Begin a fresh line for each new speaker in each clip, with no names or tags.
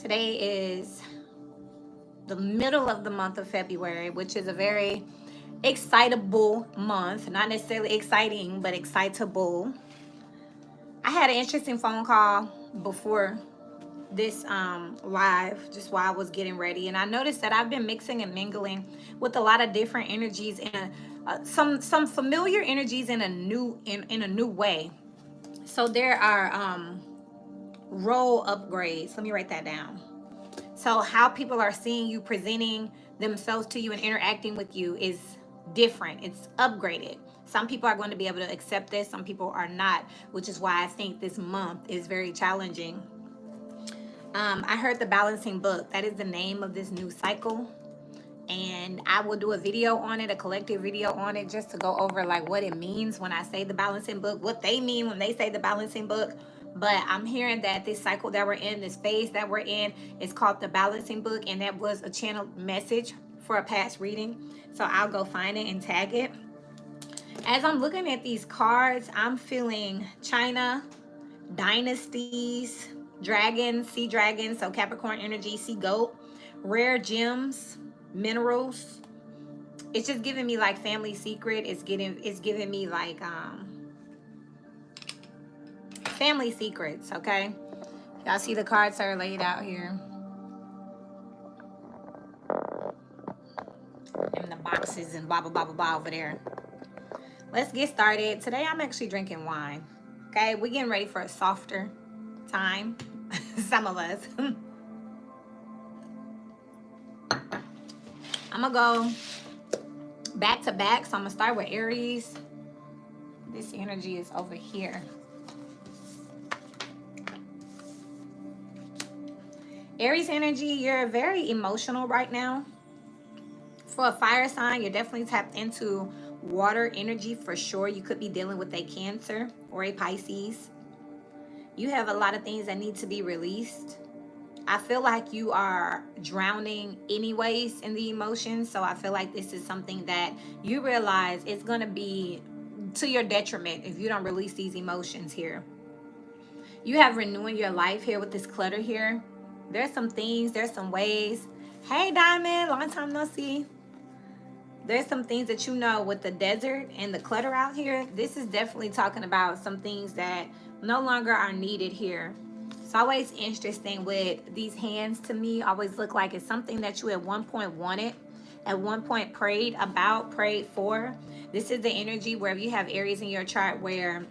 Today is the middle of the month of February, which is a very excitable month. Not necessarily exciting, but excitable. I had an interesting phone call before this live, just while I was getting ready, and I noticed that I've been mixing and mingling with a lot of different energies and some familiar energies in a new way. So there are role upgrades. Let me write that down. So how people are seeing you, presenting themselves to you, and interacting with you is different. It's upgraded. Some people are going to be able to accept this. Some people are not, which is why I think this month is very challenging. I heard the balancing book. That is the name of this new cycle. And I will do a video on it, a collective video on it, just to go over like what it means when I say the balancing book, what they mean when they say the balancing book. But I'm hearing that this cycle that we're in, this phase that we're in, is called the balancing book, and that was a channeled message for a past reading. So I'll go find it and tag it. As I'm looking at these cards, I'm feeling China, dynasties, dragons, sea dragons, so Capricorn energy, sea goat, rare gems, minerals. It's just giving me like family secret. It's giving me like family secrets, okay? Y'all see the cards that are laid out here. And the boxes and blah, blah, blah, blah, blah over there. Let's get started. Today I'm actually drinking wine, okay? We're getting ready for a softer time, some of us. I'm gonna go back to back. So I'm gonna start with Aries. This energy is over here. Aries energy, you're very emotional right now. For a fire sign, you're definitely tapped into water energy for sure. You could be dealing with a Cancer or a Pisces. You have a lot of things that need to be released. I feel like you are drowning anyways in the emotions. So I feel like this is something that you realize it's going to be to your detriment if you don't release these emotions here. You have renewing your life here with this clutter here. There's some things, there's some ways. Hey, Diamond, long time no see. There's some things that you know with the desert and the clutter out here. This is definitely talking about some things that no longer are needed here. It's always interesting with these hands, to me, always look like it's something that you at one point wanted, at one point prayed about, prayed for. This is the energy where you have Aries in your chart where,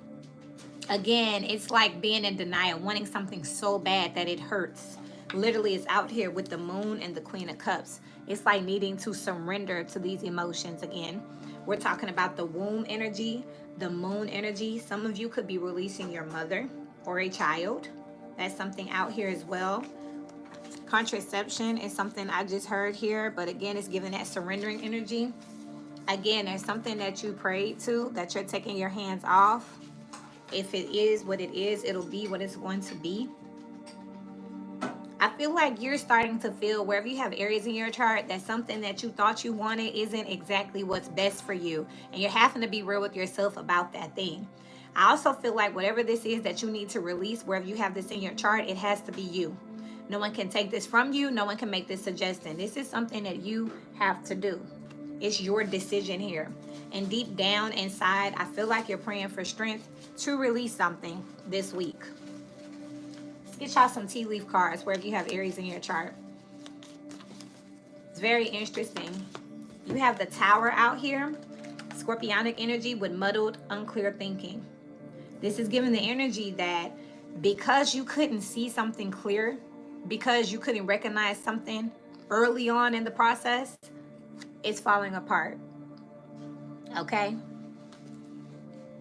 again, it's like being in denial, wanting something so bad that it hurts. Literally, it's out here with the moon and the Queen of Cups. It's like needing to surrender to these emotions again. We're talking about the womb energy, the moon energy. Some of you could be releasing your mother or a child. That's something out here as well. Contraception is something I just heard here, but again, it's giving that surrendering energy. Again, there's something that you prayed to that you're taking your hands off. If it is what it is, it'll be what it's going to be. I feel like you're starting to feel, wherever you have Aries in your chart, that something that you thought you wanted isn't exactly what's best for you. And you're having to be real with yourself about that thing. I also feel like whatever this is that you need to release, wherever you have this in your chart, it has to be you. No one can take this from you. No one can make this suggestion. This is something that you have to do. It's your decision here. And deep down inside, I feel like you're praying for strength to release something this week. Get y'all some tea leaf cards wherever you have Aries in your chart. It's very interesting. You have the Tower out here. Scorpionic energy with muddled, unclear thinking. This is giving the energy that because you couldn't see something clear, because you couldn't recognize something early on in the process, it's falling apart. Okay?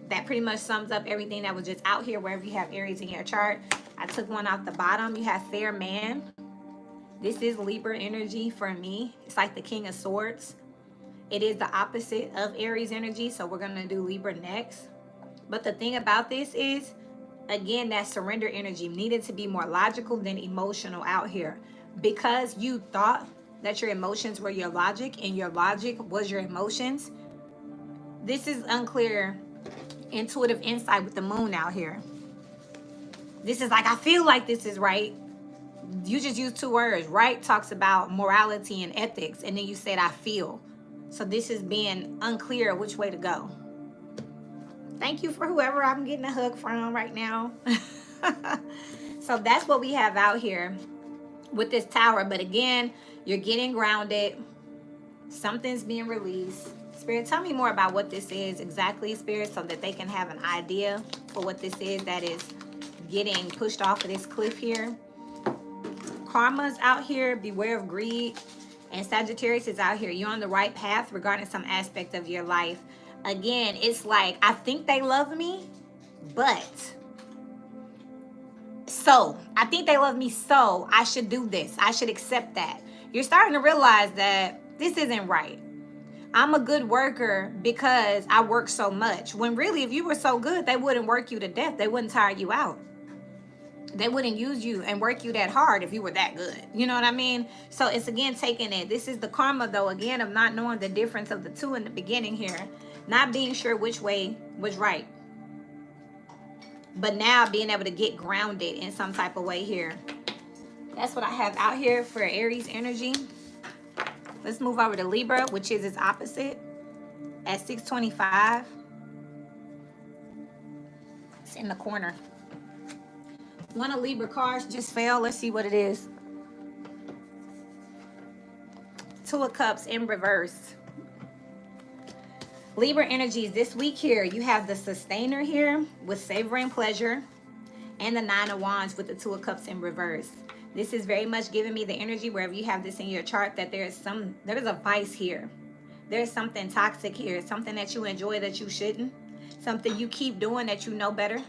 That pretty much sums up everything that was just out here wherever you have Aries in your chart. I took one off the bottom. You have Fair Man. This is Libra energy for me. It's like the King of Swords. It is the opposite of Aries energy, so we're going to do Libra next. But the thing about this is, again, that surrender energy needed to be more logical than emotional out here. Because you thought that your emotions were your logic and your logic was your emotions, this is unclear intuitive insight with the moon out here. This is like, I feel like this is right, You just used two words. Right talks about morality and ethics, and then you said I feel. So this is being unclear which way to go. Thank you for whoever I'm getting a hug from right now. So that's what we have out here with this tower. But again, you're getting grounded. Something's being released. Spirit, tell me more about what this is exactly, Spirit, so that they can have an idea for what this is that is getting pushed off of this cliff here. Karma's out here. Beware of greed. And Sagittarius is out here. You're on the right path regarding some aspect of your life. Again, it's like, I think they love me, but so I think they love me, so I should do this. I should accept that. You're starting to realize that this isn't right. I'm a good worker because I work so much. When really, if you were so good, they wouldn't work you to death. They wouldn't tire you out. They wouldn't use you and work you that hard if you were that good. You know what I mean? So it's again taking it. This is the karma, though, again, of not knowing the difference of the two in the beginning here. Not being sure which way was right. But now being able to get grounded in some type of way here. That's what I have out here for Aries energy. Let's move over to Libra, which is its opposite at 625. It's in the corner. One of Libra cards just fell. Let's see what it is. Two of Cups in reverse. Libra energies this week here, you have the Sustainer here with savoring pleasure and the Nine of Wands with the Two of Cups in reverse. This is very much giving me the energy wherever you have this in your chart that there's a vice here. There's something toxic here, something that you enjoy that you shouldn't, something you keep doing that you know better.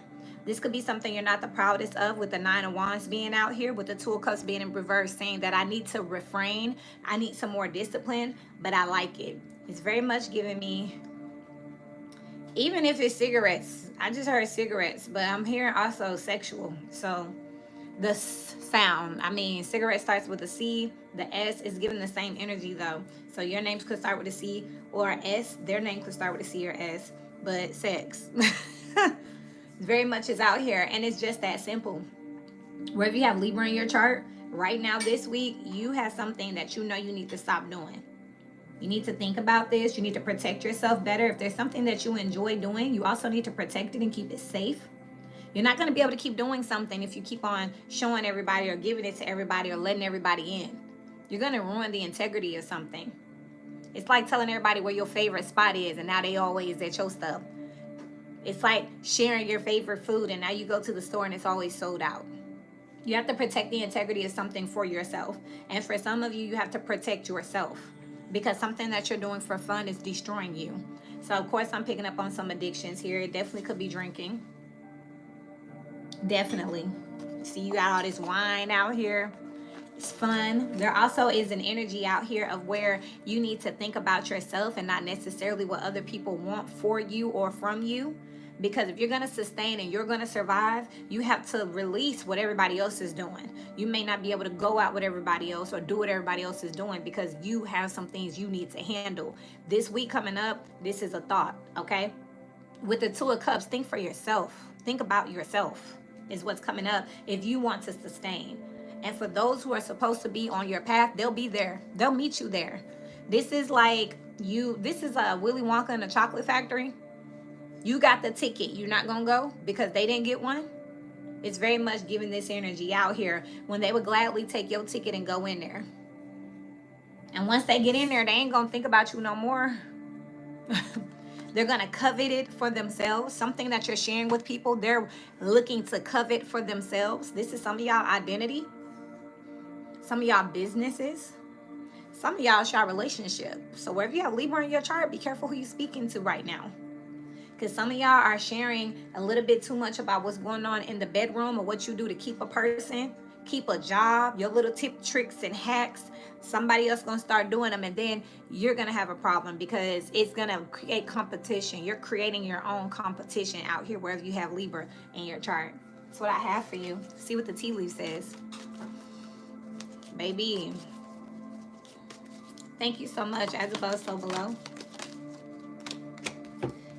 This could be something you're not the proudest of, with the Nine of Wands being out here, with the Two of Cups being in reverse, saying that I need to refrain, I need some more discipline, but I like it. It's very much giving me, even if it's cigarettes, I just heard cigarettes, but I'm hearing also sexual. So the sound, I mean, cigarette starts with a C. The S is giving the same energy though. So your names could start with a C or a S. Their name could start with a C or S, but sex. Very much is out here, and it's just that simple. Wherever you have Libra in your chart, right now this week, you have something that you know you need to stop doing. You need to think about this. You need to protect yourself better. If there's something that you enjoy doing, you also need to protect it and keep it safe. You're not going to be able to keep doing something if you keep on showing everybody or giving it to everybody or letting everybody in. You're going to ruin the integrity of something. It's like telling everybody where your favorite spot is, and now they always at your stuff. It's like sharing your favorite food, and now you go to the store and it's always sold out. You have to protect the integrity of something for yourself. And for some of you, you have to protect yourself, because something that you're doing for fun is destroying you. So, of course, I'm picking up on some addictions here. It definitely could be drinking. Definitely. See, you got all this wine out here. It's fun. There also is an energy out here of where you need to think about yourself and not necessarily what other people want for you or from you. Because if you're going to sustain and you're going to survive, you have to release what everybody else is doing. You may not be able to go out with everybody else or do what everybody else is doing, because you have some things you need to handle. This week coming up, this is a thought, okay? With the Two of Cups, think for yourself. Think about yourself is what's coming up if you want to sustain. And for those who are supposed to be on your path, they'll be there. They'll meet you there. This is like this is a Willy Wonka and the Chocolate Factory. You got the ticket. You're not going to go because they didn't get one. It's very much giving this energy out here when they would gladly take your ticket and go in there. And once they get in there, they ain't going to think about you no more. They're going to covet it for themselves. Something that you're sharing with people, they're looking to covet for themselves. This is some of y'all identity. Some of y'all businesses. Some of y'all share relationship. So wherever you have Libra in your chart, be careful who you're speaking to right now. Because some of y'all are sharing a little bit too much about what's going on in the bedroom or what you do to keep a person, keep a job, your little tip, tricks, and hacks. Somebody else going to start doing them, and then you're going to have a problem because it's going to create competition. You're creating your own competition out here wherever you have Libra in your chart. That's what I have for you. See what the tea leaf says. Baby. Thank you so much. As above, so below.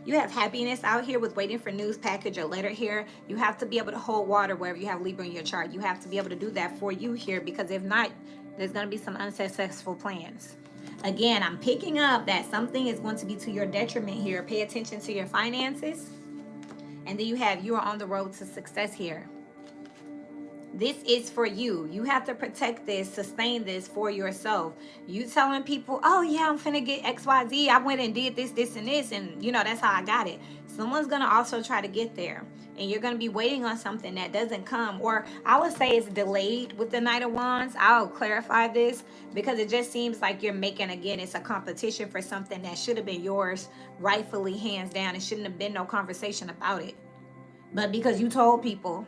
You have happiness out here with waiting for news, package, or letter here. You have to be able to hold water wherever you have Libra in your chart. You have to be able to do that for you here, because if not, there's going to be some unsuccessful plans. Again, I'm picking up that something is going to be to your detriment here. Pay attention to your finances. And then you are on the road to success here. This is for you. You have to protect this, sustain this for yourself. You telling people, oh yeah, I'm finna get XYZ. I went and did this, this, and this, and that's how I got it. Someone's gonna also try to get there. And you're gonna be waiting on something that doesn't come. Or I would say it's delayed with the Knight of Wands. I'll clarify this because it just seems like you're making, again, it's a competition for something that should have been yours, rightfully, hands down. It shouldn't have been no conversation about it. But because you told people,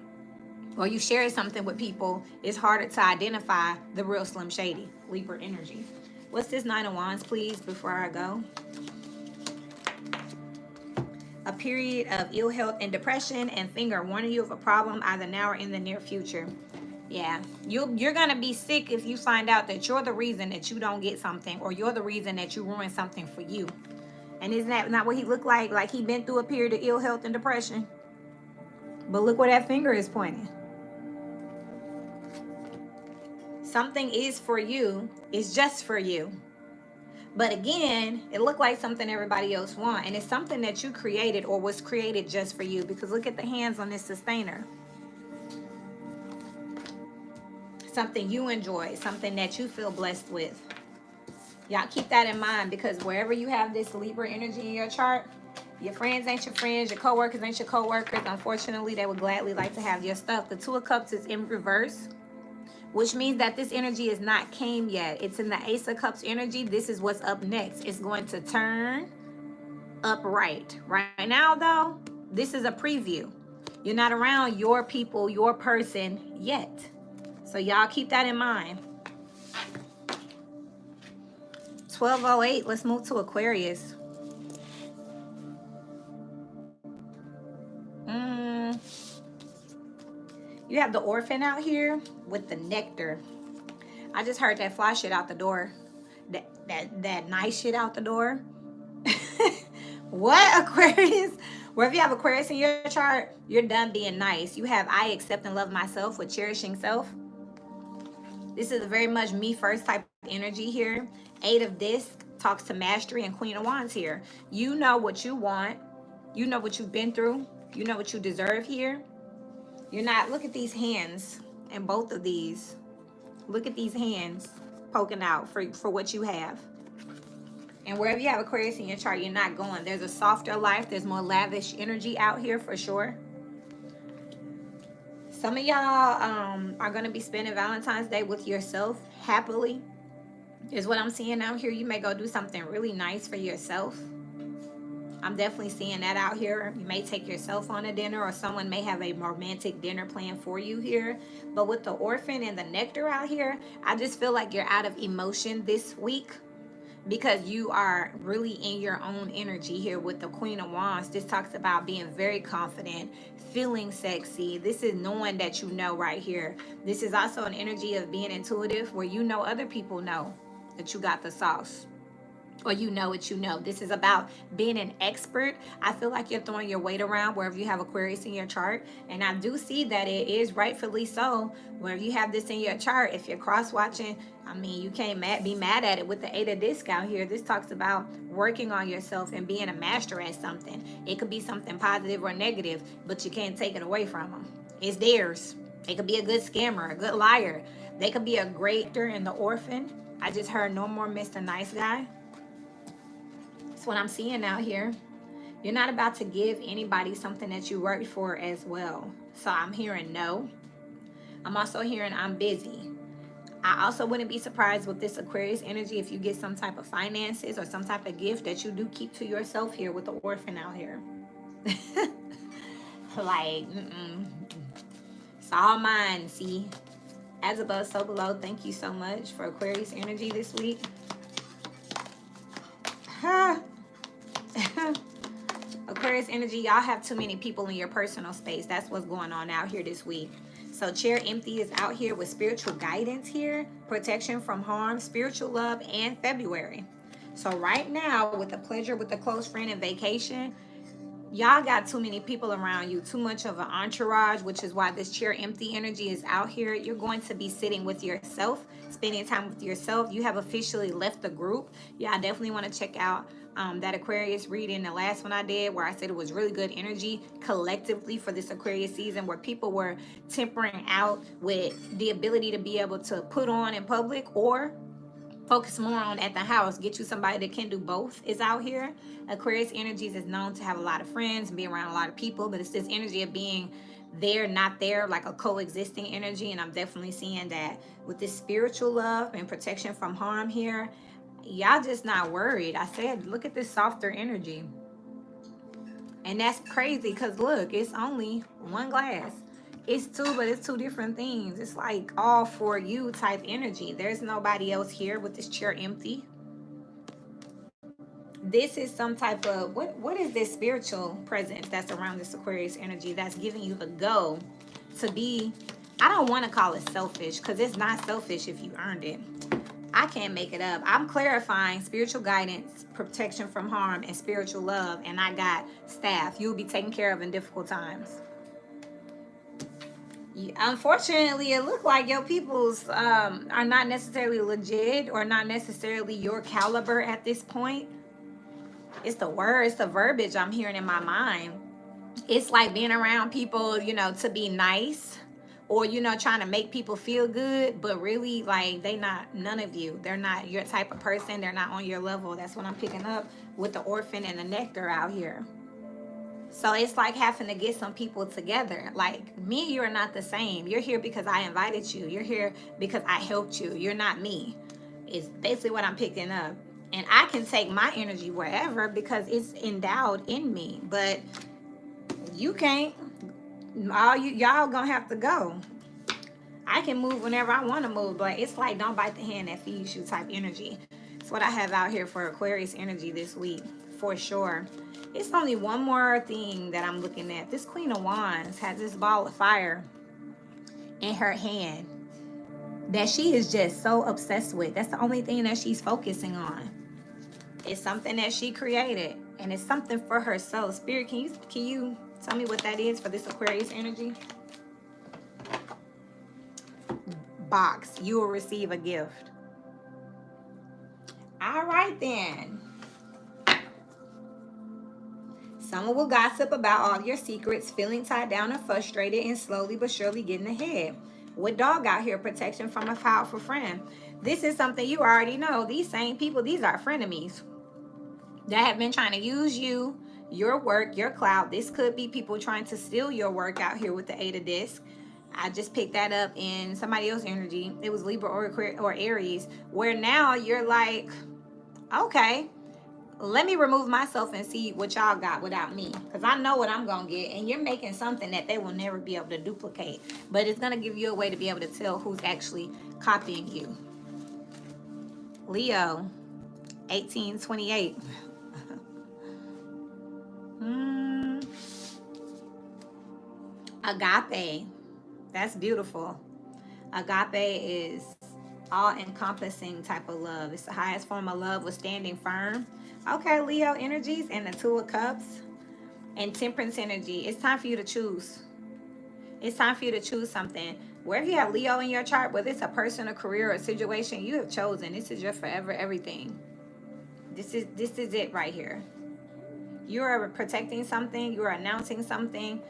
or you share something with people, it's harder to identify the real Slim Shady. Libra energy. What's this Nine of Wands, please, before I go? A period of ill health and depression, and finger warning you of a problem either now or in the near future. Yeah, you're going to be sick if you find out that you're the reason that you don't get something, or you're the reason that you ruin something for you. And isn't that not what he looked like? Like he been through a period of ill health and depression? But look where that finger is pointing. Something is for you. It's just for you. But again, it looked like something everybody else wants. And it's something that you created or was created just for you. Because look at the hands on this sustainer. Something you enjoy. Something that you feel blessed with. Y'all keep that in mind, because wherever you have this Libra energy in your chart, your friends ain't your friends, your co-workers ain't your co-workers. Unfortunately, they would gladly like to have your stuff. The Two of Cups is in reverse, which means that this energy is not came yet. It's in the Ace of Cups energy. This is what's up next. It's going to turn upright. Right now, though, this is a preview. You're not around your people, your person yet. So y'all keep that in mind. 1208, let's move to Aquarius. You have the Orphan out here with the Nectar. I just heard that fly shit out the door. That nice shit out the door. What, Aquarius? Wherever you have Aquarius in your chart, you're done being nice. You have I accept and love myself with cherishing self. This is a very much me first type of energy here. 8 of Discs talks to mastery, and Queen of Wands here. You know what you want. You know what you've been through. You know what you deserve here. You're not, look at these hands and both of these. Look at these hands poking out for what you have. And wherever you have Aquarius in your chart, you're not going. There's a softer life. There's more lavish energy out here for sure. Some of y'all are going to be spending Valentine's Day with yourself happily, is what I'm seeing out here. You may go do something really nice for yourself. I'm definitely seeing that out here. You may take yourself on a dinner, or someone may have a romantic dinner plan for you here. But with the Orphan and the Nectar out here, I just feel like you're out of emotion this week, because you are really in your own energy here with the Queen of Wands. This talks about being very confident, feeling sexy. This is knowing that you know right here. This is also an energy of being intuitive, where you know other people know that you got the sauce. Or you know what you know. This is about being an expert. I feel like you're throwing your weight around wherever you have Aquarius in your chart. And I do see that it is rightfully so. Wherever you have this in your chart, if you're cross-watching, I mean, you can't be mad at it with the 8 of Discs out here. This talks about working on yourself and being a master at something. It could be something positive or negative, but you can't take it away from them. It's theirs. They could be a good scammer, a good liar. They could be a great actor in the Orphan. I just heard no more Mr. Nice Guy. What I'm seeing out here. You're not about to give anybody something that you worked for as well. So I'm hearing no. I'm also hearing I'm busy. I also wouldn't be surprised with this Aquarius energy if you get some type of finances or some type of gift that you do keep to yourself here with the Orphan out here. Like, it's all mine, see? As above, so below. Thank you so much for Aquarius energy this week. Aquarius energy, y'all have too many people in your personal space. That's what's going on out here this week. So chair empty is out here with spiritual guidance here, protection from harm, spiritual love, and February. So right now, with the pleasure with a close friend and vacation, Y'all got too many people around you, too much of an entourage, which is why this chair empty energy is out here. You're going to be sitting with yourself, spending time with yourself. You have officially left the group. Yeah, I definitely want to check out that Aquarius reading, the last one I did, where I said it was really good energy collectively for this Aquarius season, where people were tempering out with the ability to be able to put on in public or focus more on at the house. Get you somebody that can do both is out here. Aquarius energies is known to have a lot of friends and be around a lot of people, but it's this energy of being there, not there, like a coexisting energy. And I'm definitely seeing that with this spiritual love and protection from harm here. Y'all just not worried. I said, look at this softer energy. And that's crazy because look, it's only one glass. It's two, but it's two different things. It's like all for you type energy. There's nobody else here with this chair empty. This is some type of, what is this spiritual presence that's around this Aquarius energy that's giving you the go to be, I don't want to call it selfish because it's not selfish if you earned it. I can't make it up. I'm clarifying spiritual guidance, protection from harm, and spiritual love. And I got staff you'll be taken care of in difficult times. Unfortunately, it looked like your peoples are not necessarily legit or not necessarily your caliber at this point. It's the words, the verbiage I'm hearing in my mind. It's like being around people, you know, to be nice or, you know, trying to make people feel good, but really like they not, none of you. They're not your type of person. They're not on your level. That's what I'm picking up with the orphan and the nectar out here. So it's like having to get some people together. Like me and you are not the same. You're here because I invited you. You're here because I helped you. You're not me. It's basically what I'm picking up. And I can take my energy wherever because it's endowed in me. But you can't. Y'all gonna have to go. I can move whenever I want to move, but it's like don't bite the hand that feeds you type energy. It's what I have out here for Aquarius energy this week, for sure. It's only one more thing that I'm looking at. This Queen of Wands has this ball of fire in her hand that she is just so obsessed with. That's the only thing that she's focusing on. It's something that she created, and it's something for herself. Spirit, can you tell me what that is for this Aquarius energy? Box. You will receive a gift. All right, then. Someone will gossip about all your secrets, feeling tied down and frustrated, and slowly but surely getting ahead. With dog out here, protection from a powerful friend. This is something you already know. These same people, these are frenemies that have been trying to use you, your work, your clout. This could be people trying to steal your work out here with the 8 of disc. I just picked that up in somebody else's energy. It was Libra or Aries, where now you're like, okay, let me remove myself and see what y'all got without me, because I know what I'm gonna get, and you're making something that they will never be able to duplicate, but it's gonna give you a way to be able to tell who's actually copying you. Leo, 1828. Agape, that's beautiful. Agape is all-encompassing type of love. It's the highest form of love with standing firm. Okay, Leo energies and the 2 of Cups and Temperance energy. It's time for you to choose. It's time for you to choose something. Wherever you have Leo in your chart, whether it's a person, a career, or a situation, you have chosen. This is your forever everything. This is it right here. You are protecting something. You are announcing something.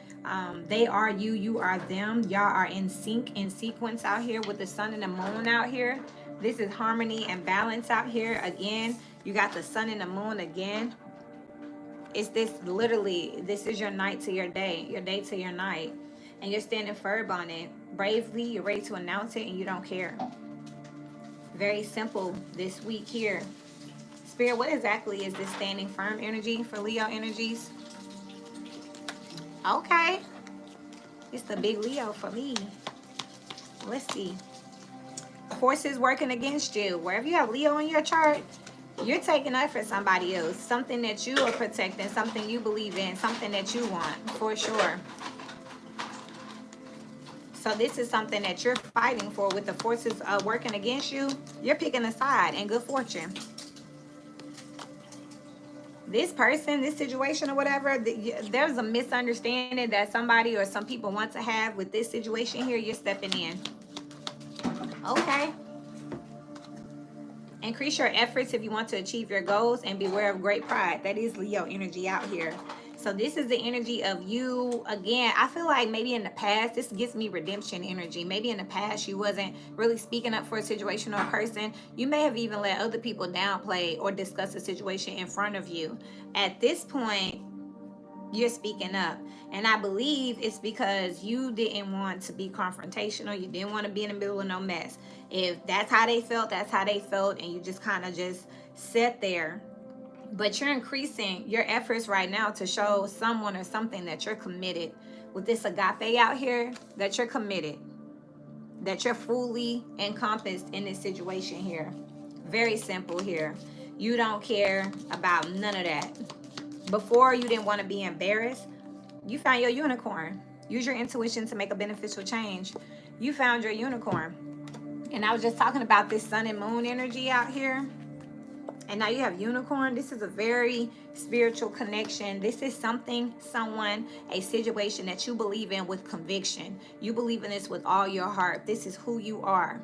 They are you. You are them. Y'all are in sync, in sequence out here with the sun and the moon out here. This is harmony and balance out here. Again, you got the sun and the moon again. It's this literally, this is your night to your day to your night. And you're standing firm on it. Bravely, you're ready to announce it and you don't care. Very simple this week here. Spirit, what exactly is this standing firm energy for Leo energies? Okay. It's the big Leo for me. Let's see. Forces working against you. Wherever you have Leo in your chart, you're taking up for somebody else. Something that you are protecting, something you believe in, something that you want, for sure. So this is something that you're fighting for with the forces working against you. You're picking a side and good fortune. this person, this situation or whatever, there's a misunderstanding that somebody or some people want to have with this situation here. You're stepping in. Okay. Increase your efforts if you want to achieve your goals, and beware of great pride. That is Leo energy out here. So this is the energy of you. Again, I feel like maybe in the past, this gives me redemption energy. Maybe in the past you wasn't really speaking up for a situation or a person. You may have even let other people downplay or discuss a situation in front of you. At this point, you're speaking up. And I believe it's because you didn't want to be confrontational. You didn't want to be in the middle of no mess. If that's how they felt, that's how they felt. And you just kind of just sat there. But you're increasing your efforts right now to show someone or something that you're committed. With this agape out here, that you're committed. That you're fully encompassed in this situation here. Very simple here. You don't care about none of that. Before, you didn't want to be embarrassed. You found your unicorn. Use your intuition to make a beneficial change. You found your unicorn. And I was just talking about this sun and moon energy out here. And now you have unicorn. This is a very spiritual connection. This is something, someone, a situation that you believe in with conviction. You believe in this with all your heart. This is who you are.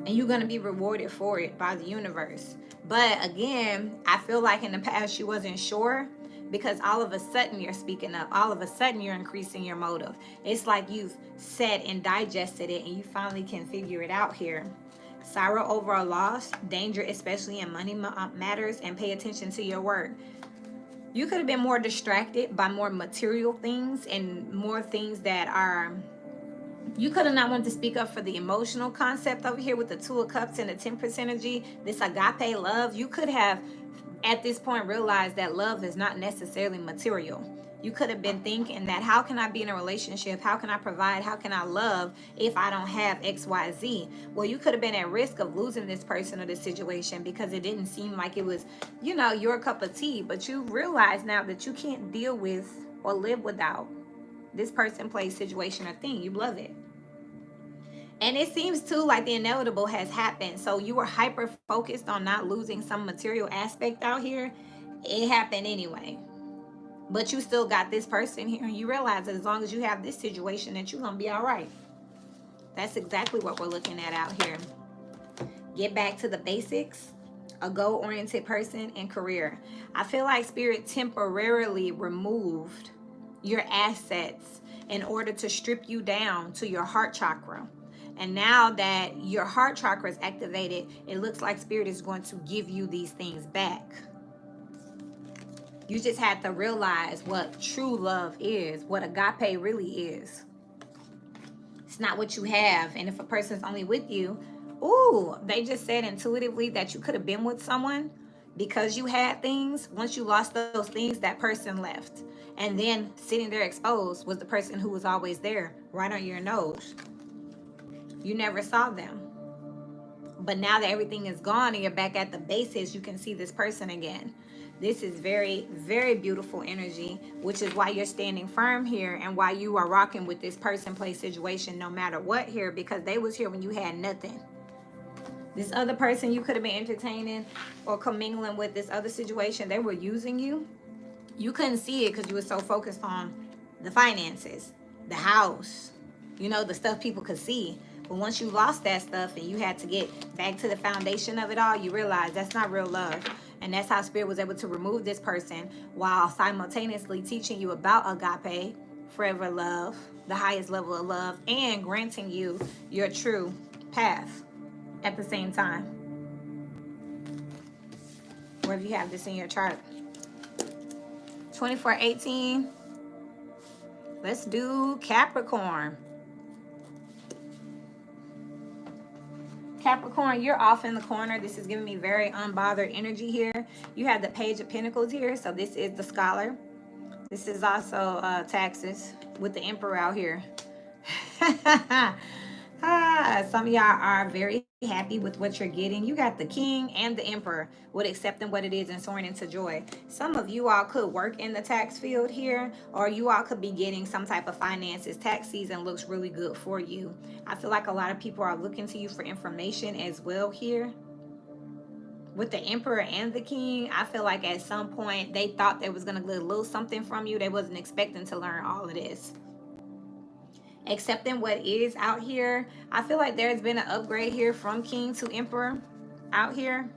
And you're going to be rewarded for it by the universe. But again, I feel like in the past you wasn't sure, because all of a sudden you're speaking up. All of a sudden you're increasing your motive. It's like you've said and digested it, and you finally can figure it out here. Sorrow over a loss, danger, especially in money matters, and pay attention to your word. You could have been more distracted by more material things and more things that are... You could have not wanted to speak up for the emotional concept over here with the Two of Cups and the Temperance energy. This agape love. You could have, at this point, realized that love is not necessarily material. You could have been thinking that, how can I be in a relationship? How can I provide? How can I love if I don't have X, Y, Z? Well, you could have been at risk of losing this person or this situation because it didn't seem like it was, your cup of tea. But you realize now that you can't deal with or live without this person, place, situation, or thing. You love it. And it seems too like the inevitable has happened. So you were hyper focused on not losing some material aspect out here. It happened anyway. But you still got this person here. And you realize that as long as you have this situation, that you're going to be all right. That's exactly what we're looking at out here. Get back to the basics. A goal-oriented person and career. I feel like Spirit temporarily removed your assets in order to strip you down to your heart chakra. And now that your heart chakra is activated, it looks like Spirit is going to give you these things back. You just had to realize what true love is, what agape really is. It's not what you have. And if a person's only with you, they just said intuitively that you could have been with someone because you had things. Once you lost those things, that person left. And then sitting there exposed was the person who was always there, right on your nose. You never saw them. But now that everything is gone and you're back at the basis, you can see this person again. This is very, very beautiful energy, which is why you're standing firm here and why you are rocking with this person, place, situation, no matter what here, because they was here when you had nothing. This other person you could have been entertaining or commingling with, this other situation, they were using you. You couldn't see it because you were so focused on the finances, the house, the stuff people could see. But once you lost that stuff and you had to get back to the foundation of it all, you realize that's not real love. And that's how Spirit was able to remove this person while simultaneously teaching you about agape, forever love, the highest level of love, and granting you your true path at the same time. Wherever you have this in your chart. 2418. Let's do Capricorn. Capricorn, you're off in the corner. This is giving me very unbothered energy here. You have the Page of Pentacles here. So this is the Scholar. This is also taxes with the Emperor out here. Some of y'all are very happy with what you're getting. You got the King and the Emperor with accepting what it is and soaring into joy. Some of you all could work in the tax field here, or you all could be getting some type of finances. Tax season looks really good for you. I feel like a lot of people are looking to you for information as well here. with the Emperor and the King, I feel like at some point they thought they was going to get a little something from you. They wasn't expecting to learn all of this. Accepting what is out here. I feel like there's been an upgrade here from King to Emperor out here.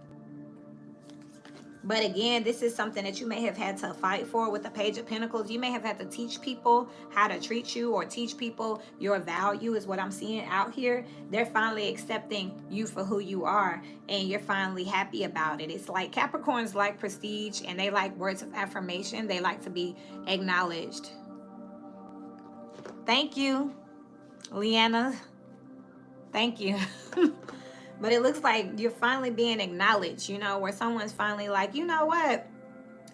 But again, this is something that you may have had to fight for with the Page of Pentacles. You may have had to teach people how to treat you, or teach people your value is what I'm seeing out here. They're finally accepting you for who you are, and you're finally happy about it. It's like Capricorns like prestige, and they like words of affirmation. They like to be acknowledged. Thank you, Leanna. Thank you. But it looks like you're finally being acknowledged, you know, where someone's finally like, you know what?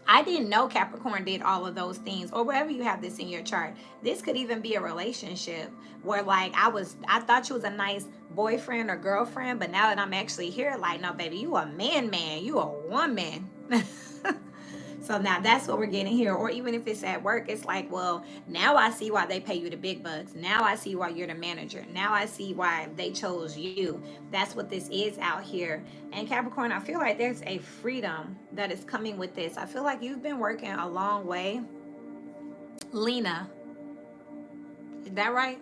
I didn't know Capricorn did all of those things, or wherever you have this in your chart. This could even be a relationship where like I thought you was a nice boyfriend or girlfriend, but now that I'm actually here, like, no, baby, you a man, you a woman. So now that's what we're getting here. Or even if it's at work, it's like, well, now I see why they pay you the big bucks. Now I see why you're the manager. Now I see why they chose you. That's what this is out here. And Capricorn, I feel like there's a freedom that is coming with this. I feel like you've been working a long way. Lena, is that right?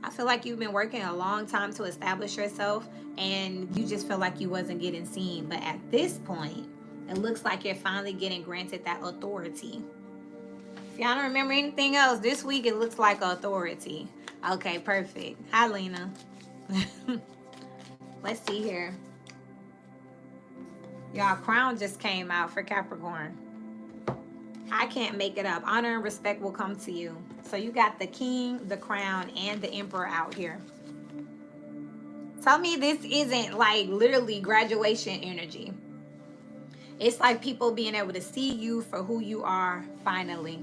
I feel like you've been working a long time to establish yourself, and you just feel like you wasn't getting seen. But at this point, it looks like you're finally getting granted that authority. If y'all don't remember anything else, this week it looks like authority. Okay, perfect. Hi, Lena. Let's see here. Y'all, crown just came out for Capricorn. I can't make it up. Honor and respect will come to you. So you got the King, the Crown, and the Emperor out here. Tell me this isn't like literally graduation energy. It's like people being able to see you for who you are finally.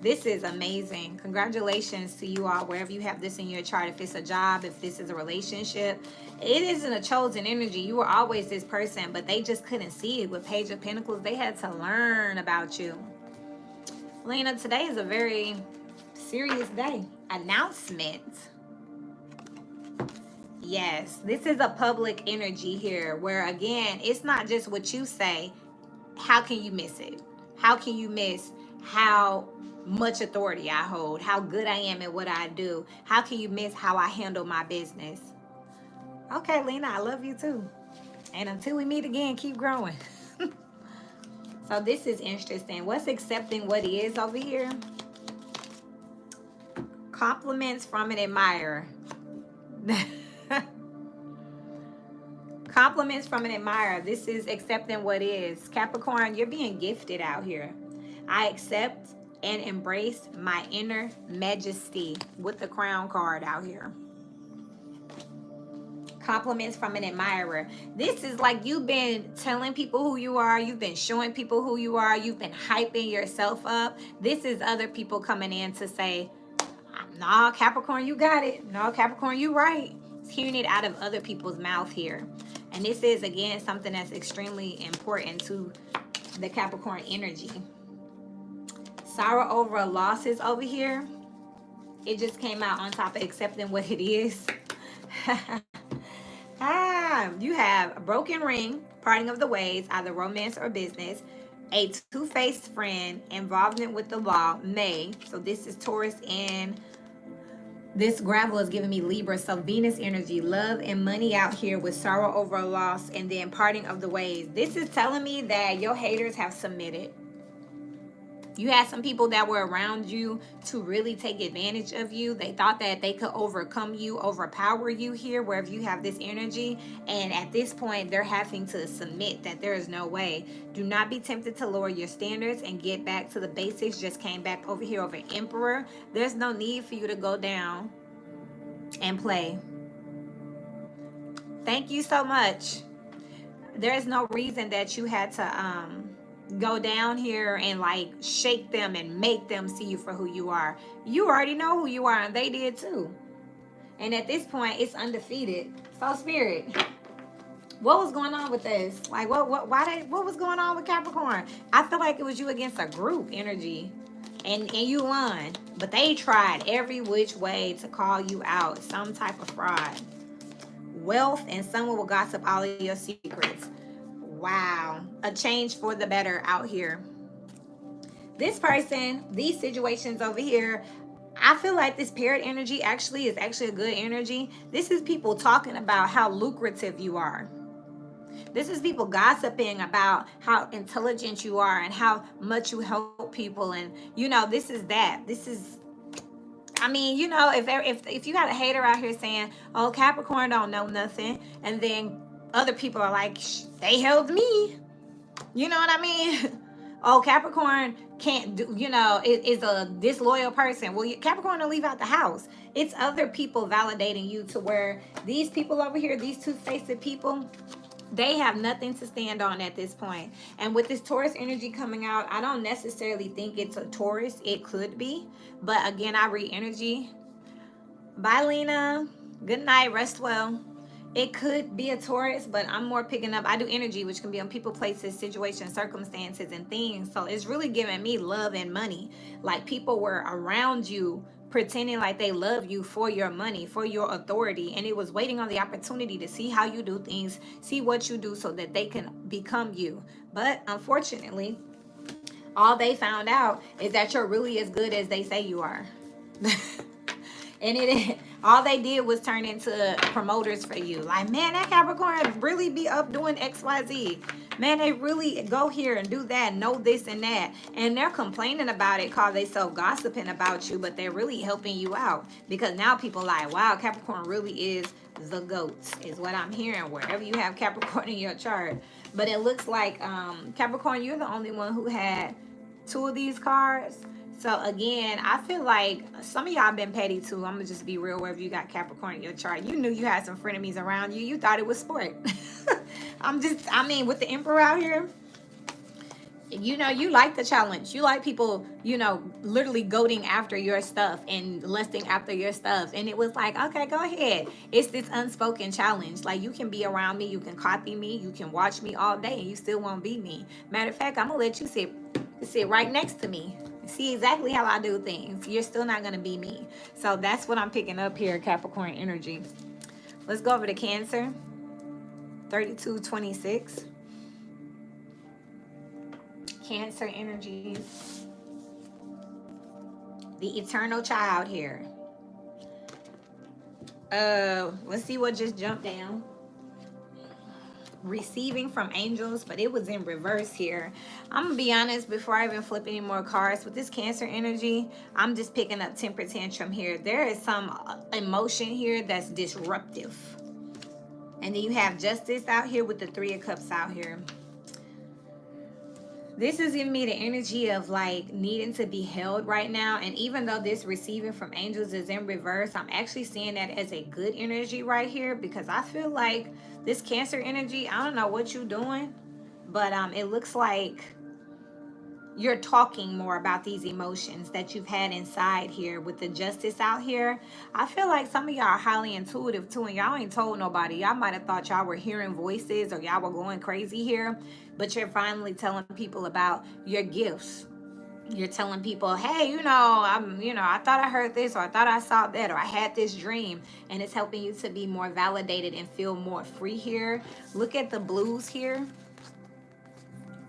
This is amazing. Congratulations to you all, wherever you have this in your chart. If it's a job, if this is a relationship, it isn't a chosen energy. You were always this person, but they just couldn't see it. With Page of Pentacles, they had to learn about you. Lena, today is a very serious day. Announcement. Yes, this is a public energy here where, again, it's not just what you say. How can you miss it? How can you miss how much authority I hold, how good I am at what I do? How can you miss how I handle my business? Okay, Lena, I love you too. And until we meet again, keep growing. So this is interesting. What's accepting what is over here? Compliments from an admirer. Compliments from an admirer. This is accepting what is. Capricorn, you're being gifted out here. I accept and embrace my inner majesty with the Crown card out here. Compliments from an admirer. This is like you've been telling people who you are. You've been showing people who you are. You've been hyping yourself up. This is other people coming in to say, nah, Capricorn, you got it. No, Capricorn, you right. It's hearing it out of other people's mouth here. And this is, again, something that's extremely important to the Capricorn energy. Sorrow over losses over here. It just came out on top of accepting what it is. You have a broken ring, parting of the ways, either romance or business, a two-faced friend, involvement with the law, May. So this is Taurus, and this gravel is giving me Libra. So Venus energy, love and money out here with sorrow over a loss, and then parting of the ways. This is telling me that your haters have submitted. You had some people that were around you to really take advantage of you. They thought that they could overcome you, overpower you here, wherever you have this energy. And at this point, they're having to submit that there is no way. Do not be tempted to lower your standards and get back to the basics. Just came back over here over Emperor. There's no need for you to go down and play. Thank you so much. There's no reason that you had to go down here and like shake them and make them see you for who you are. You already know who you are, and they did too. And at this point, it's undefeated. So Spirit, what was going on with this? Like what was going on with Capricorn? I feel like it was you against a group energy, and you won. But they tried every which way to call you out. Some type of fraud. Wealth, and someone will gossip all of your secrets. Wow. A change for the better out here. This person, these situations over here, I feel like this paired energy actually is actually a good energy. This is people talking about how lucrative you are. This is people gossiping about how intelligent you are and how much you help people. And, this is that. This is, I mean, if you got a hater out here saying, "Oh, Capricorn don't know nothing," and then other people are like, "They helped me," you know what I mean? Oh, Capricorn can't do, is a disloyal person. Well, Capricorn will leave out the house. It's other people validating you to where these people over here, these two-faced people, they have nothing to stand on at this point. And with this Taurus energy coming out, I don't necessarily think it's a Taurus. It could be. But again, I read energy. Bye, Lena. Good night. Rest well. It could be a Taurus, but I'm more picking up. I do energy, which can be on people, places, situations, circumstances, and things. So it's really giving me love and money. Like people were around you pretending like they love you for your money, for your authority. And it was waiting on the opportunity to see how you do things, see what you do so that they can become you. But unfortunately, all they found out is that you're really as good as they say you are. And all they did was turn into promoters for you. Like, man, that Capricorn really be up doing XYZ. Man, they really go here and do that, know this and that. And they're complaining about it because they so gossiping about you, but they're really helping you out. Because now people like, wow, Capricorn really is the GOAT, is what I'm hearing wherever you have Capricorn in your chart. But it looks like, Capricorn, you're the only one who had 2 of these cards. So again, I feel like some of y'all been petty too. I'm gonna just be real. Wherever you got Capricorn in your chart, you knew you had some frenemies around you. You thought it was sport. With the Emperor out here, you like the challenge. You like people, literally goading after your stuff and lusting after your stuff. And it was like, okay, go ahead. It's this unspoken challenge. Like, you can be around me, you can copy me, you can watch me all day, and you still won't be me. Matter of fact, I'm gonna let you sit right next to me. See exactly how I do things. You're still not going to be me. So that's what I'm picking up here, Capricorn energy. Let's go over to Cancer. 3226. Cancer energy. The eternal child here. Let's see what just jumped down. Receiving from angels, but it was in reverse here. I'm gonna be honest, before I even flip any more cards, with this Cancer energy, I'm just picking up temper tantrum here. There is some emotion here that's disruptive. And then you have justice out here with the 3 of Cups out here. This is giving me the energy of like needing to be held right now. And even though this receiving from angels is in reverse, I'm actually seeing that as a good energy right here, because I feel like this Cancer energy, I don't know what you're doing, but it looks like you're talking more about these emotions that you've had inside here with the justice out here. I feel like some of y'all are highly intuitive too, and y'all ain't told nobody. Y'all might have thought y'all were hearing voices or y'all were going crazy here, but you're finally telling people about your gifts. You're telling people, hey, I thought I heard this, or I thought I saw that, or I had this dream, and it's helping you to be more validated and feel more free here. Look at the blues here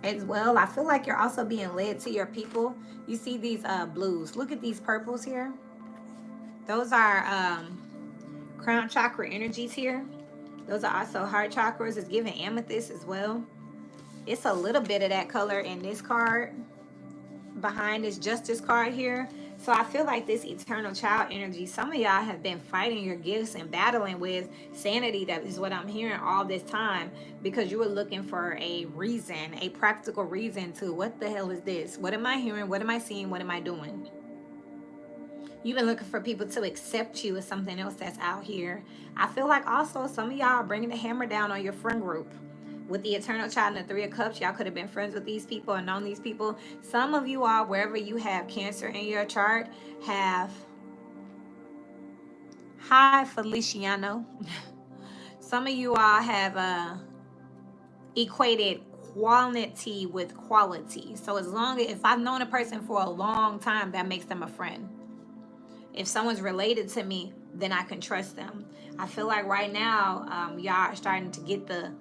as well. I feel like you're also being led to your people. You see these blues. Look at these purples here. Those are crown chakra energies here. Those are also heart chakras. It's giving amethyst as well. It's a little bit of that color in this card behind this justice card here. So I feel like this eternal child energy, some of y'all have been fighting your gifts and battling with sanity. That is what I'm hearing all this time, because you were looking for a reason, a practical reason to, what the hell is this? What am I hearing? What am I seeing? What am I doing? You've been looking for people to accept you as something else that's out here. I feel like also some of y'all are bringing the hammer down on your friend group. With the eternal child and the 3 of Cups, y'all could have been friends with these people and known these people. Some of you all, wherever you have Cancer in your chart, have... Hi, Feliciano. Some of you all have equated quantity with quality. So if I've known a person for a long time, that makes them a friend. If someone's related to me, then I can trust them. I feel like right now, y'all are starting to get the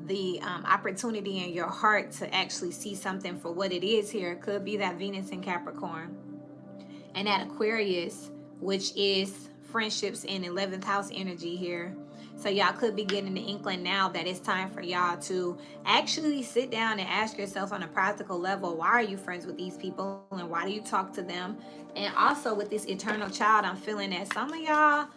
the opportunity in your heart to actually see something for what it is here. It could be that Venus in Capricorn and that Aquarius, which is friendships in 11th house energy here. So y'all could be getting the inkling now that it's time for y'all to actually sit down and ask yourself on a practical level, why are you friends with these people and why do you talk to them? And also with this eternal child, I'm feeling that some of y'all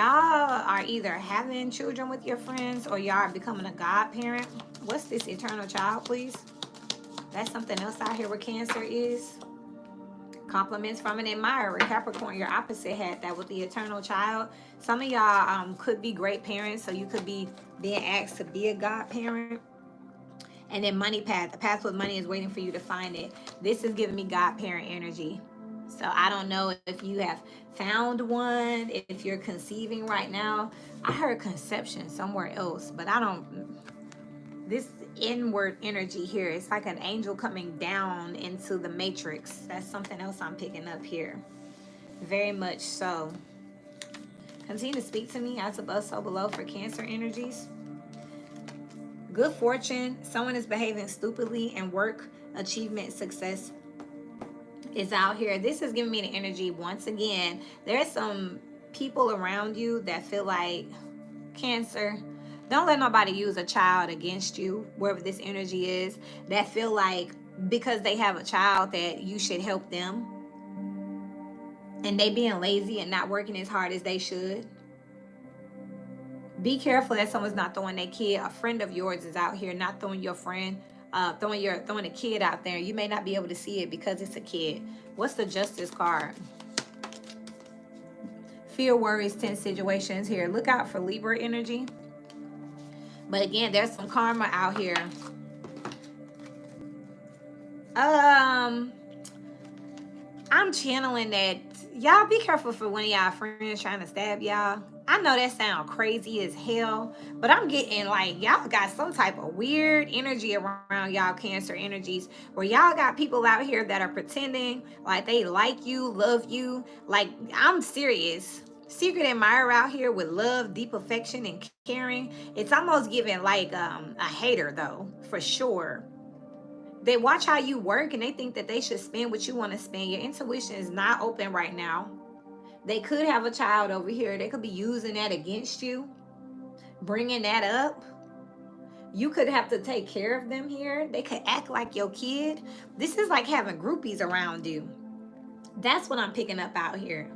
are either having children with your friends or y'all are becoming a godparent. What's this eternal child, please? That's something else out here where Cancer is. Compliments from an admirer. Capricorn, your opposite had that with the eternal child. Some of y'all could be great parents, so you could be being asked to be a godparent. And then money path. The path with money is waiting for you to find it. This is giving me godparent energy. So I don't know if you have found one, if you're conceiving right now. I heard conception somewhere else, but I don't. This inward energy here, it's like an angel coming down into the matrix. That's something else I'm picking up here. Very much so. Continue to speak to me as above, so below for Cancer energies. Good fortune. Someone is behaving stupidly, and work, achievement, success is out here. This is giving me the energy once again. There's some people around you that feel like, Cancer, don't let nobody use a child against you, wherever this energy is, that feel like because they have a child that you should help them. And they being lazy and not working as hard as they should. Be careful that someone's not throwing their kid. A friend of yours is out here not throwing your friend, throwing a kid out there. You may not be able to see it because it's a kid. What's the Justice card? Fear, worries, tense situations here. Look out for Libra energy. But again, there's some karma out here. I'm channeling that. Y'all be careful for one of y'all friends trying to stab y'all. I know that sounds crazy as hell, but I'm getting like y'all got some type of weird energy around y'all Cancer energies where y'all got people out here that are pretending like they like you, love you. Like, I'm serious. Secret admirer out here with love, deep affection, and caring. It's almost giving like a hater though, for sure. They watch how you work and they think that they should spend what you want to spend. Your intuition is not open right now. They could have a child over here. They could be using that against you, bringing that up. You could have to take care of them here. They could act like your kid. This is like having groupies around you. That's what I'm picking up out here.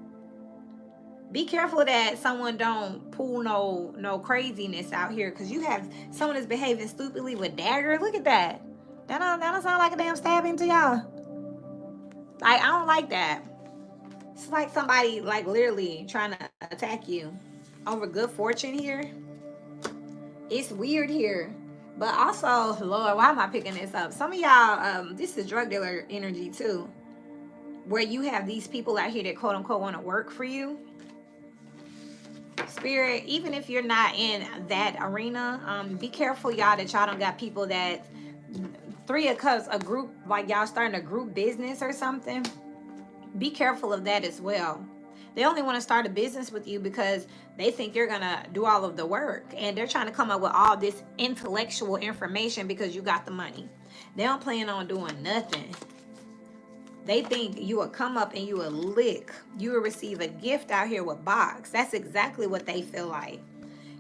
Be careful that someone don't pull no craziness out here, because you have someone that's behaving stupidly with dagger. Look at that. That don't sound like a damn stabbing to y'all. Like, I don't like that. It's like somebody like literally trying to attack you over good fortune here. It's weird here. But also, Lord, why am I picking this up? Some of y'all, this is drug dealer energy too, where you have these people out here that quote unquote want to work for you. Spirit, even if you're not in that arena, be careful, y'all, that y'all don't got people that, Three of Cups, a group, like y'all starting a group business or something. Be careful of that as well. They only want to start a business with you because they think you're going to do all of the work. And they're trying to come up with all this intellectual information because you got the money. They don't plan on doing nothing. They think you will come up and you will lick. You will receive a gift out here with box. That's exactly what they feel like.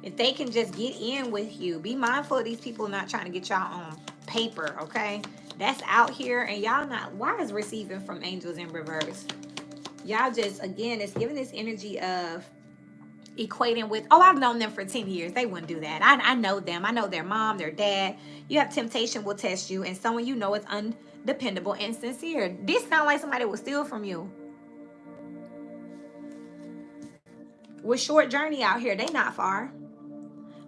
If they can just get in with you, be mindful of these people not trying to get y'all on paper, okay? That's out here, and y'all not. Why is receiving from angels in reverse? Y'all just, again, it's giving this energy of equating with, oh, I've known them for 10 years. They wouldn't do that. I know them. I know their mom, their dad. You have temptation will test you, and someone you know is undependable and sincere. This sounds like somebody will steal from you. With short journey out here, they not far.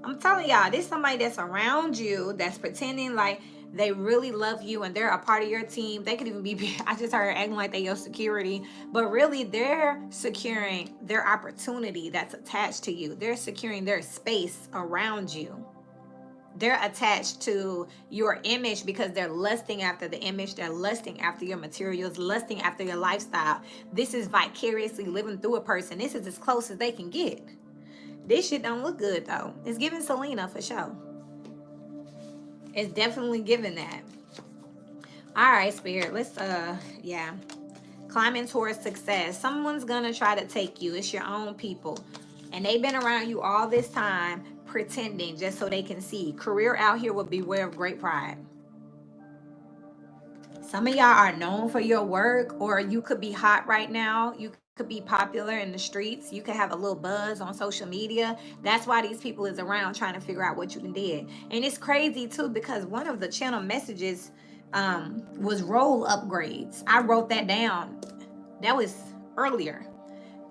I'm telling y'all, this is somebody that's around you that's pretending like they really love you and they're a part of your team. They could even be, I just heard acting like they your security, but really they're securing their opportunity that's attached to you. They're securing their space around you. They're attached to your image because they're lusting after the image. They're lusting after your materials, lusting after your lifestyle. This is vicariously living through a person. This is as close as they can get. This shit don't look good though. It's giving Selena for sure. It's definitely giving that. All right, Spirit. Let's yeah. Climbing towards success. Someone's gonna try to take you. It's your own people. And they've been around you all this time pretending just so they can see. Career out here will beware of great pride. Some of y'all are known for your work, or you could be hot right now. You could be popular in the streets. You could have a little buzz on social media. That's why these people is around trying to figure out what you did. And it's crazy too, because one of the channel messages was role upgrades. I wrote that down. That was earlier.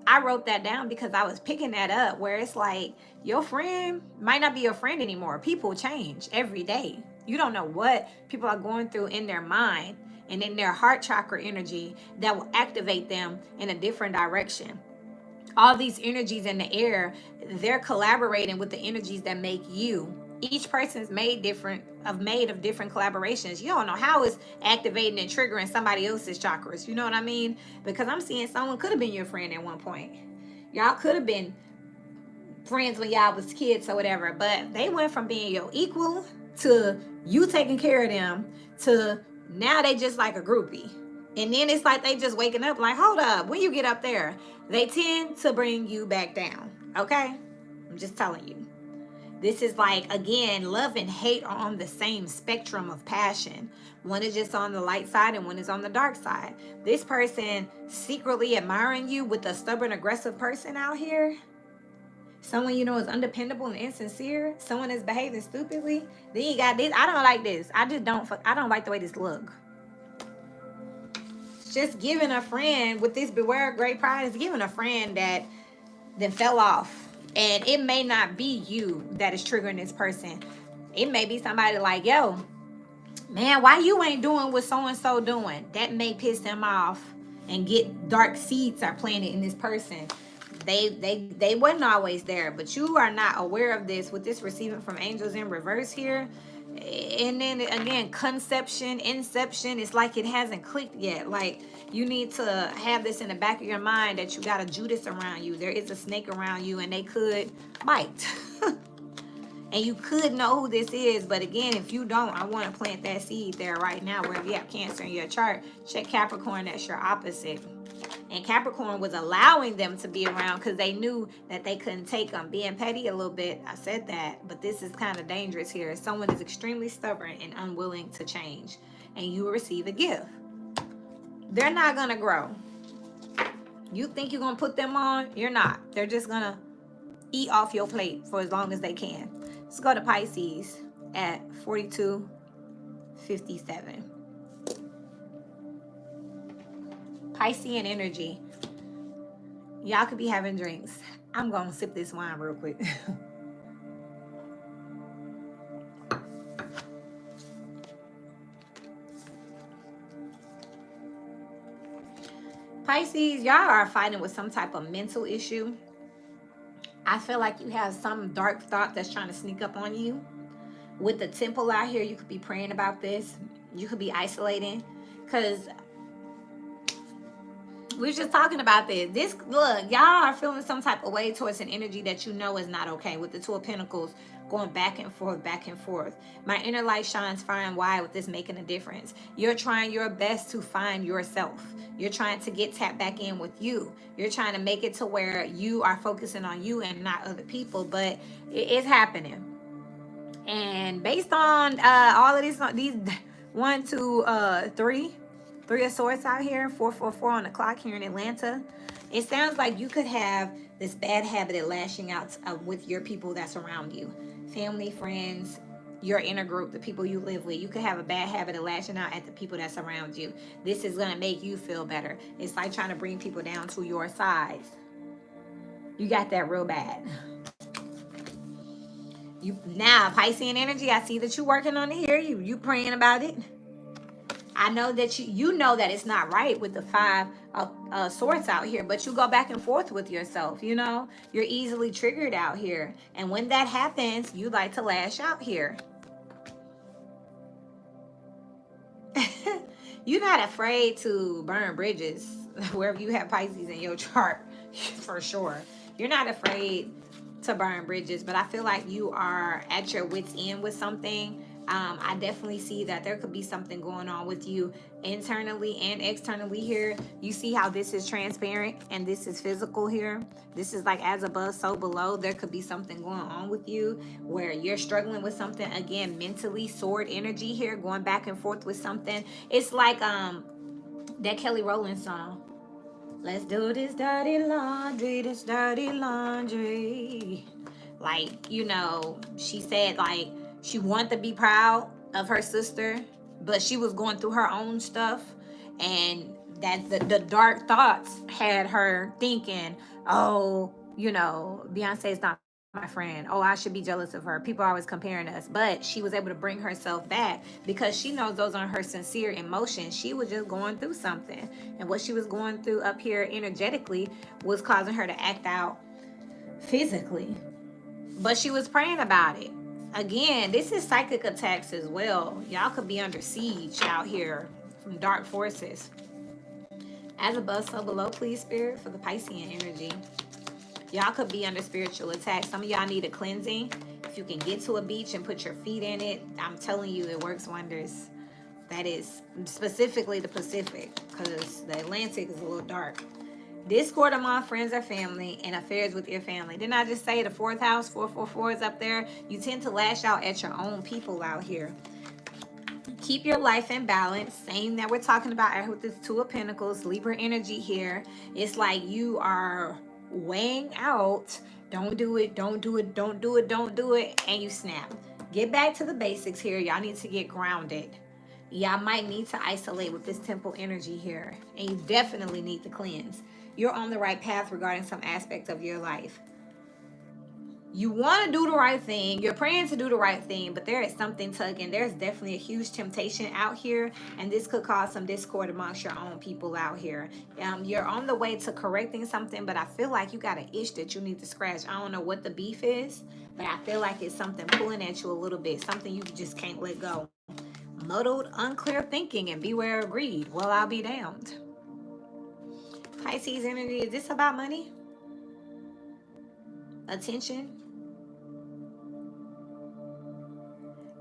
I wrote that down because I was picking that up, where it's like your friend might not be your friend anymore. People change every day. You don't know what people are going through in their mind and in their heart chakra energy that will activate them in a different direction. All these energies in the air, they're collaborating with the energies that make you. Each person's made of different collaborations. You don't know how it's activating and triggering somebody else's chakras. You know what I mean? Because I'm seeing someone could have been your friend at one point. Y'all could have been friends when y'all was kids or whatever, but they went from being your equal to you taking care of them to now they just like a groupie. And then it's like they just waking up like, hold up, when you get up there, they tend to bring you back down. Okay? I'm just telling you. This is like, again, love and hate are on the same spectrum of passion. One is just on the light side and one is on the dark side. This person secretly admiring you with a stubborn, aggressive person out here. Someone you know is undependable and insincere. Someone is behaving stupidly. Then you got this. I don't like this. I don't like the way this look. Just giving a friend with this beware of great pride is giving a friend that fell off. And it may not be you that is triggering this person. It may be somebody like, yo, man, why you ain't doing what so-and-so doing? That may piss them off and get dark seeds are planted in this person. They wasn't always there, but you are not aware of this with this receiving from angels in reverse here. And then again, conception, inception, it's like it hasn't clicked yet. Like you need to have this in the back of your mind that you got a Judas around you. There is a snake around you and they could bite. And you could know who this is, but again, if you don't, I want to plant that seed there right now. Wherever you have Cancer in your chart, check Capricorn, that's your opposite. And Capricorn was allowing them to be around because they knew that they couldn't take them. Being petty a little bit, I said that, but this is kind of dangerous here. Someone is extremely stubborn and unwilling to change, and you will receive a gift. They're not going to grow. You think you're going to put them on? You're not. They're just going to eat off your plate for as long as they can. Let's go to Pisces at 4257. Piscean energy. Y'all could be having drinks. I'm going to sip this wine real quick. Pisces, y'all are fighting with some type of mental issue. I feel like you have some dark thought that's trying to sneak up on you. With the temple out here, you could be praying about this. You could be isolating. Because we were just talking about this. Look, y'all are feeling some type of way towards an energy that you know is not okay. With the Two of Pentacles going back and forth, back and forth. My inner light shines far and wide with this making a difference. You're trying your best to find yourself. You're trying to get tapped back in with you. You're trying to make it to where you are focusing on you and not other people. But it's happening. And based on all of these 1, 2, 3 of Swords out here, 444 on the clock here in Atlanta, it sounds like you could have this bad habit of lashing out with your people that's around you. Family, friends, your inner group, the people you live with. You could have a bad habit of lashing out at the people that's around you. This is going to make you feel better. It's like trying to bring people down to your size. You got that real bad. Now, Piscean energy, I see that you're working on it here. You praying about it. I know that you know that it's not right with the 5 Swords out here, but you go back and forth with yourself, you know. You're easily triggered out here. And when that happens, you like to lash out here. You're not afraid to burn bridges wherever you have Pisces in your chart, for sure. You're not afraid to burn bridges, but I feel like you are at your wit's end with something I definitely see that there could be something going on with you internally and externally here. You see how this is transparent and this is physical here. This is like as above, so below. There could be something going on with you where you're struggling with something, again, mentally, sword energy here, going back and forth with something. It's like that Kelly Rowland song. Let's do this dirty laundry. Like, you know, she said like she wanted to be proud of her sister, but she was going through her own stuff, and that the dark thoughts had her thinking, oh, you know, Beyonce's not my friend. Oh, I should be jealous of her. People are always comparing us. But she was able to bring herself back because she knows those aren't her sincere emotions. She was just going through something. And what she was going through up here energetically was causing her to act out physically. But she was praying about it. Again, this is psychic attacks as well. Y'all could be under siege out here from dark forces. As above, so below, please, Spirit, for the Piscean energy. Y'all could be under spiritual attack. Some of y'all need a cleansing. If you can get to a beach and put your feet in it, I'm telling you, it works wonders. That is specifically the Pacific, because the Atlantic is a little dark. Discord among friends or family and affairs with your family. Didn't I just say the fourth house, 444 is up there? You tend to lash out at your own people out here. Keep your life in balance. Same that we're talking about with this Two of Pentacles, Libra energy here. It's like you are weighing out, don't do it, don't do it, don't do it, don't do it, and you snap. Get back to the basics here. Y'all need to get grounded. Y'all might need to isolate with this temple energy here, and you definitely need to cleanse. You're on the right path regarding some aspect of your life. You want to do the right thing. You're praying to do the right thing, but there is something tugging. There's definitely a huge temptation out here, and this could cause some discord amongst your own people out here. You're on the way to correcting something, but I feel like you got an itch that you need to scratch. I don't know what the beef is, but I feel like it's something pulling at you a little bit, something you just can't let go. Muddled, unclear thinking, and beware of greed. Well, I'll be damned. Pisces energy, is this about money? Attention?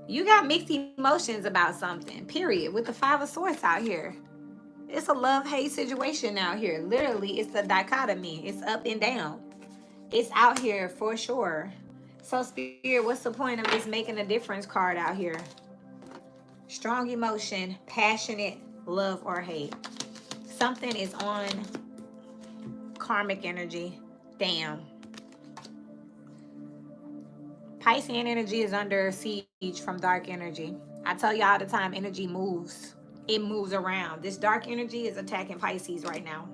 You got mixed emotions about something, period, with the Five of Swords out here. It's a love-hate situation out here. Literally, it's a dichotomy. It's up and down. It's out here for sure. So, Spirit, what's the point of this making a difference card out here? Strong emotion, passionate, love or hate. Something is on karmic energy. Damn. Piscean energy is under siege from dark energy. I tell you all the time, energy moves. It moves around. This dark energy is attacking Pisces right now.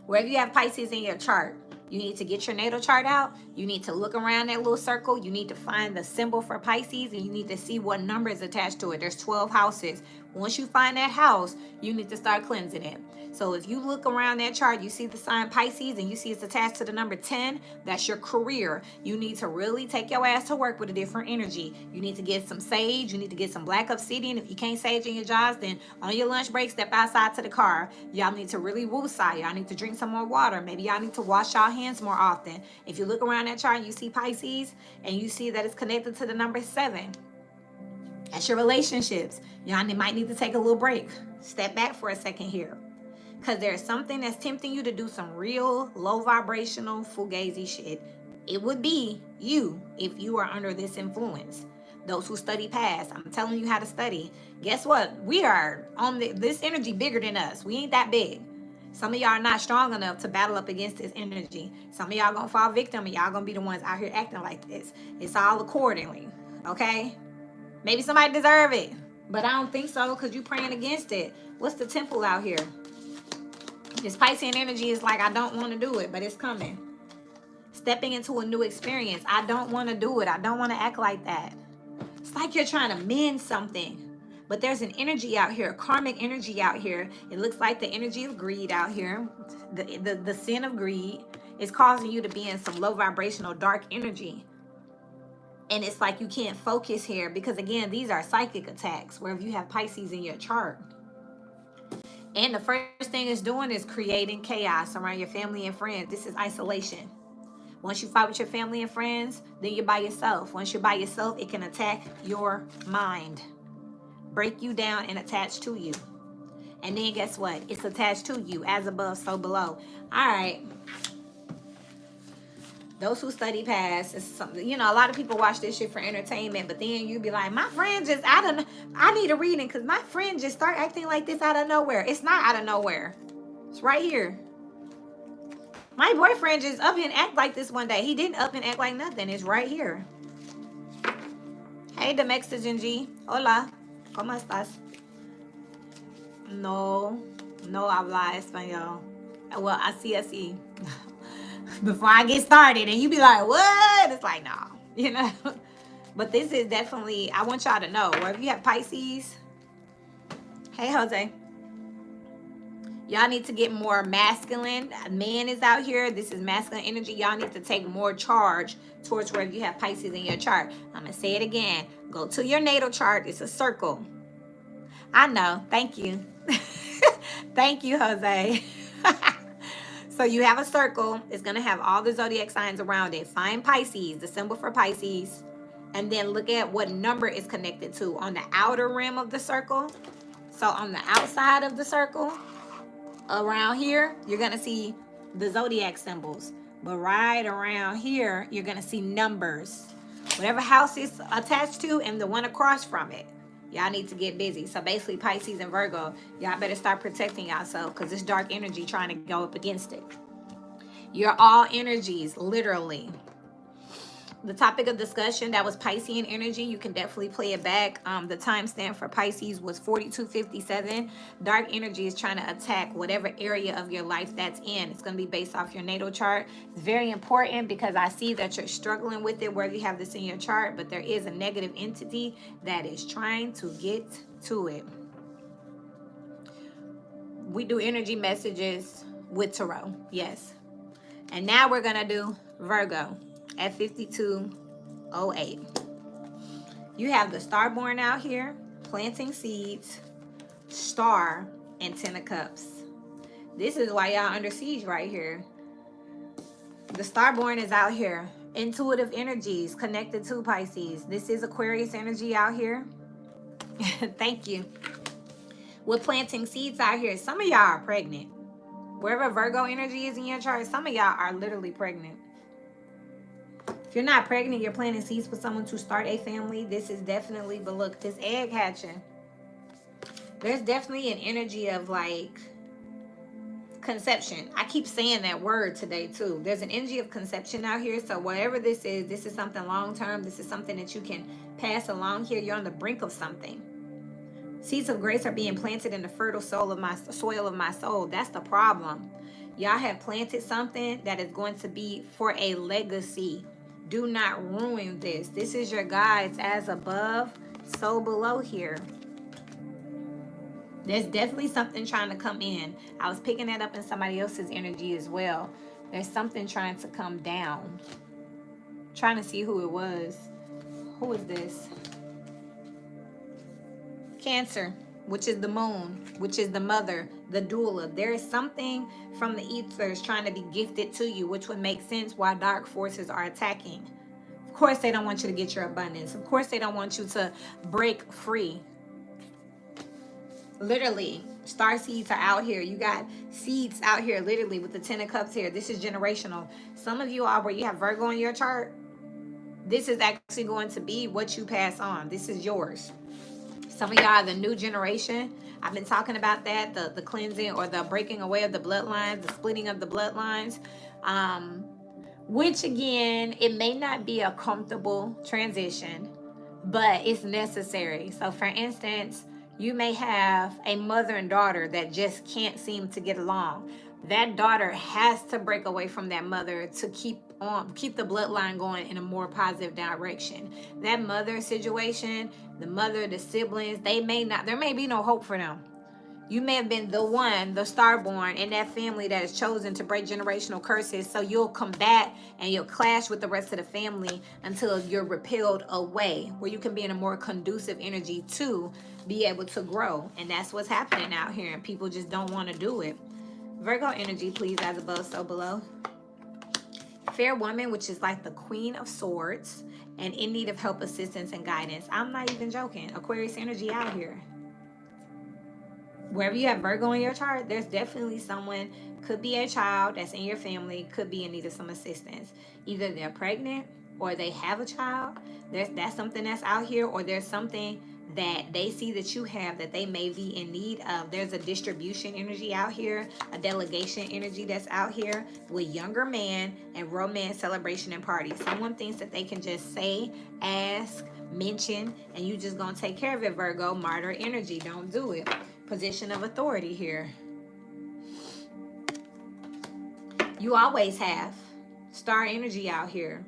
Wherever you have Pisces in your chart, you need to get your natal chart out. You need to look around that little circle. You need to find the symbol for Pisces, and you need to see what number is attached to it. There's 12 houses. Once you find that house, you need to start cleansing it. So if you look around that chart, you see the sign Pisces and you see it's attached to the number 10, that's your career. You need to really take your ass to work with a different energy. You need to get some sage. You need to get some black obsidian. If you can't sage in your jobs, then on your lunch break, step outside to the car. Y'all need to really woosah. Y'all need to drink some more water. Maybe y'all need to wash y'all hands more often. If you look around that chart and you see Pisces and you see that it's connected to the number 7, that's your relationships. Y'all might need to take a little break. Step back for a second here. Because there's something that's tempting you to do some real low vibrational fugazi shit. It would be you if you are under this influence. Those who study past, I'm telling you how to study. Guess what? We are on this energy bigger than us. We ain't that big. Some of y'all are not strong enough to battle up against this energy. Some of y'all gonna fall victim and y'all gonna be the ones out here acting like this. It's all accordingly, okay? Maybe somebody deserve it, but I don't think so because you praying against it. What's the temple out here? This Piscean energy is like, I don't want to do it, but it's coming. Stepping into a new experience. I don't want to do it. I don't want to act like that. It's like you're trying to mend something. But there's an energy out here, karmic energy out here. It looks like the energy of greed out here. The sin of greed is causing you to be in some low vibrational dark energy. And it's like you can't focus here because, again, these are psychic attacks wherever you have Pisces in your chart. And the first thing it's doing is creating chaos around your family and friends. This is isolation. Once you fight with your family and friends, then you're by yourself. Once you're by yourself, it can attack your mind, break you down and attach to you. And then guess what? It's attached to you, as above, so below. All right. Those who study past is something, you know, a lot of people watch this shit for entertainment, but then you be like, my friend just, I need a reading because my friend just start acting like this out of nowhere. It's not out of nowhere. It's right here. My boyfriend just up and act like this one day. He didn't up and act like nothing. It's right here. Hey, the Mexican G. Hola. ¿Cómo estás? No habla español. Well, así. Before I get started, and you be like, what? It's like, no, you know. But this is definitely, I want y'all to know, where if you have Pisces, hey, Jose, y'all need to get more masculine. Man is out here. This is masculine energy. Y'all need to take more charge towards where you have Pisces in your chart. I'm going to say it again. Go to your natal chart. It's a circle. I know. Thank you. Thank you, Jose. So you have a circle. It's going to have all the zodiac signs around it. Find Pisces, the symbol for Pisces, and then look at what number is connected to on the outer rim of the circle. So on the outside of the circle, around here, you're going to see the zodiac symbols. But right around here, you're going to see numbers. Whatever house is attached to and the one across from it. Y'all need to get busy. So basically, Pisces and Virgo, y'all better start protecting yourself because this dark energy trying to go up against it. You're all energies, literally. The topic of discussion, that was Piscean energy. You can definitely play it back. The timestamp for Pisces was 4257. Dark energy is trying to attack whatever area of your life that's in. It's going to be based off your natal chart. It's very important because I see that you're struggling with it, whether you have this in your chart, but there is a negative entity that is trying to get to it. We do energy messages with tarot. Yes. And now we're going to do Virgo at 5208. You have the starborn out here, planting seeds, star, and 10 of cups. This is why y'all under siege right here. The starborn is out here. Intuitive energies connected to Pisces. This is Aquarius energy out here. Thank you. With planting seeds out here, some of y'all are pregnant. Wherever Virgo energy is in your chart, some of y'all are literally pregnant. If you're not pregnant, you're planting seeds for someone to start a family. This is definitely, but look, this egg hatching. There's definitely an energy of like conception. I keep saying that word today too. There's an energy of conception out here. So whatever this is something long term. This is something that you can pass along here. You're on the brink of something. Seeds of grace are being planted in the fertile soil of my soul. That's the problem. Y'all have planted something that is going to be for a legacy. Do not ruin this. This is your guides, as above, so below here. There's definitely something trying to come in. I was picking that up in somebody else's energy as well. There's something trying to come down. Trying to see who it was. Who is this? Cancer, which is the moon, which is the mother, the doula. There is something from the ethers trying to be gifted to you, which would make sense why dark forces are attacking. Of course, they don't want you to get your abundance. Of course, they don't want you to break free. Literally, star seeds are out here. You got seeds out here, literally, with the 10 of cups here. This is generational. Some of you are where you have Virgo in your chart. This is actually going to be what you pass on. This is yours. Some of y'all are the new generation. I've been talking about that, the cleansing or the breaking away of the bloodlines, the splitting of the bloodlines. Which again, it may not be a comfortable transition, but it's necessary. So for instance, you may have a mother and daughter that just can't seem to get along. That daughter has to break away from that mother to keep the bloodline going in a more positive direction. That mother situation, the mother, the siblings, there may be no hope for them. You may have been the one, the starborn in that family that is chosen to break generational curses. So you'll combat and you'll clash with the rest of the family until you're repelled away, where you can be in a more conducive energy to be able to grow. And that's what's happening out here. And people just don't want to do it. Virgo energy, please, as above, so below. fair woman, which is like the Queen of Swords, and in need of help, assistance, and guidance. I'm not even joking. Aquarius energy out here. Wherever you have Virgo in your chart, there's definitely someone, could be a child that's in your family, could be in need of some assistance. Either they're pregnant or they have a child. That's something that's out here, or there's something that they see that you have that they may be in need of. There's a distribution energy out here, a delegation energy that's out here with younger man and romance, celebration, and party. Someone thinks that they can just say, ask, mention, and you just gonna take care of it, Virgo. Martyr energy. Don't do it. Position of authority here. You always have star energy out here.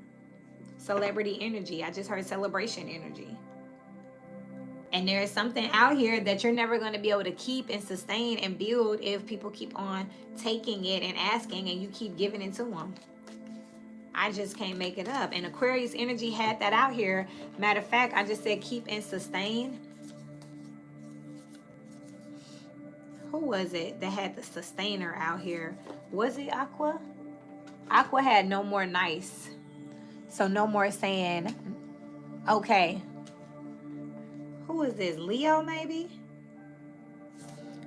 Celebrity energy. I just heard celebration energy. And there is something out here that you're never going to be able to keep and sustain and build if people keep on taking it and asking and you keep giving it to them. I just can't make it up. And Aquarius energy had that out here. Matter of fact, I just said keep and sustain. Who was it that had the sustainer out here? Was it Aqua? Aqua had no more nice. So no more saying, okay. Who is this? Leo, maybe?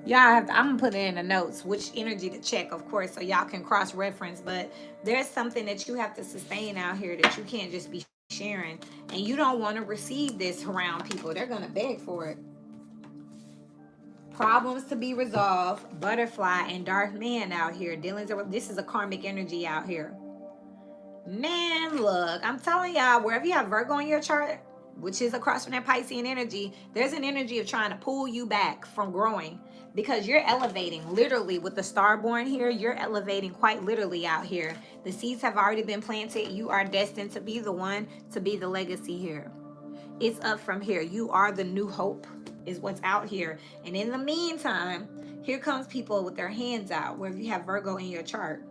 Y'all have to, I'm going to put it in the notes, which energy to check, of course, so y'all can cross-reference. But there's something that you have to sustain out here that you can't just be sharing. And you don't want to receive this around people. They're going to beg for it. Problems to be resolved, butterfly, and dark man out here. This is a karmic energy out here. Man, look, I'm telling y'all, wherever you have Virgo in your chart, which is across from that Piscean energy, there's an energy of trying to pull you back from growing because you're elevating. Literally, with the starborn here, you're elevating quite literally out here. The seeds have already been planted. You are destined to be the one to be the legacy here. It's up from here. You are the new hope is what's out here. And in the meantime, here comes people with their hands out, wherever you have Virgo in your chart.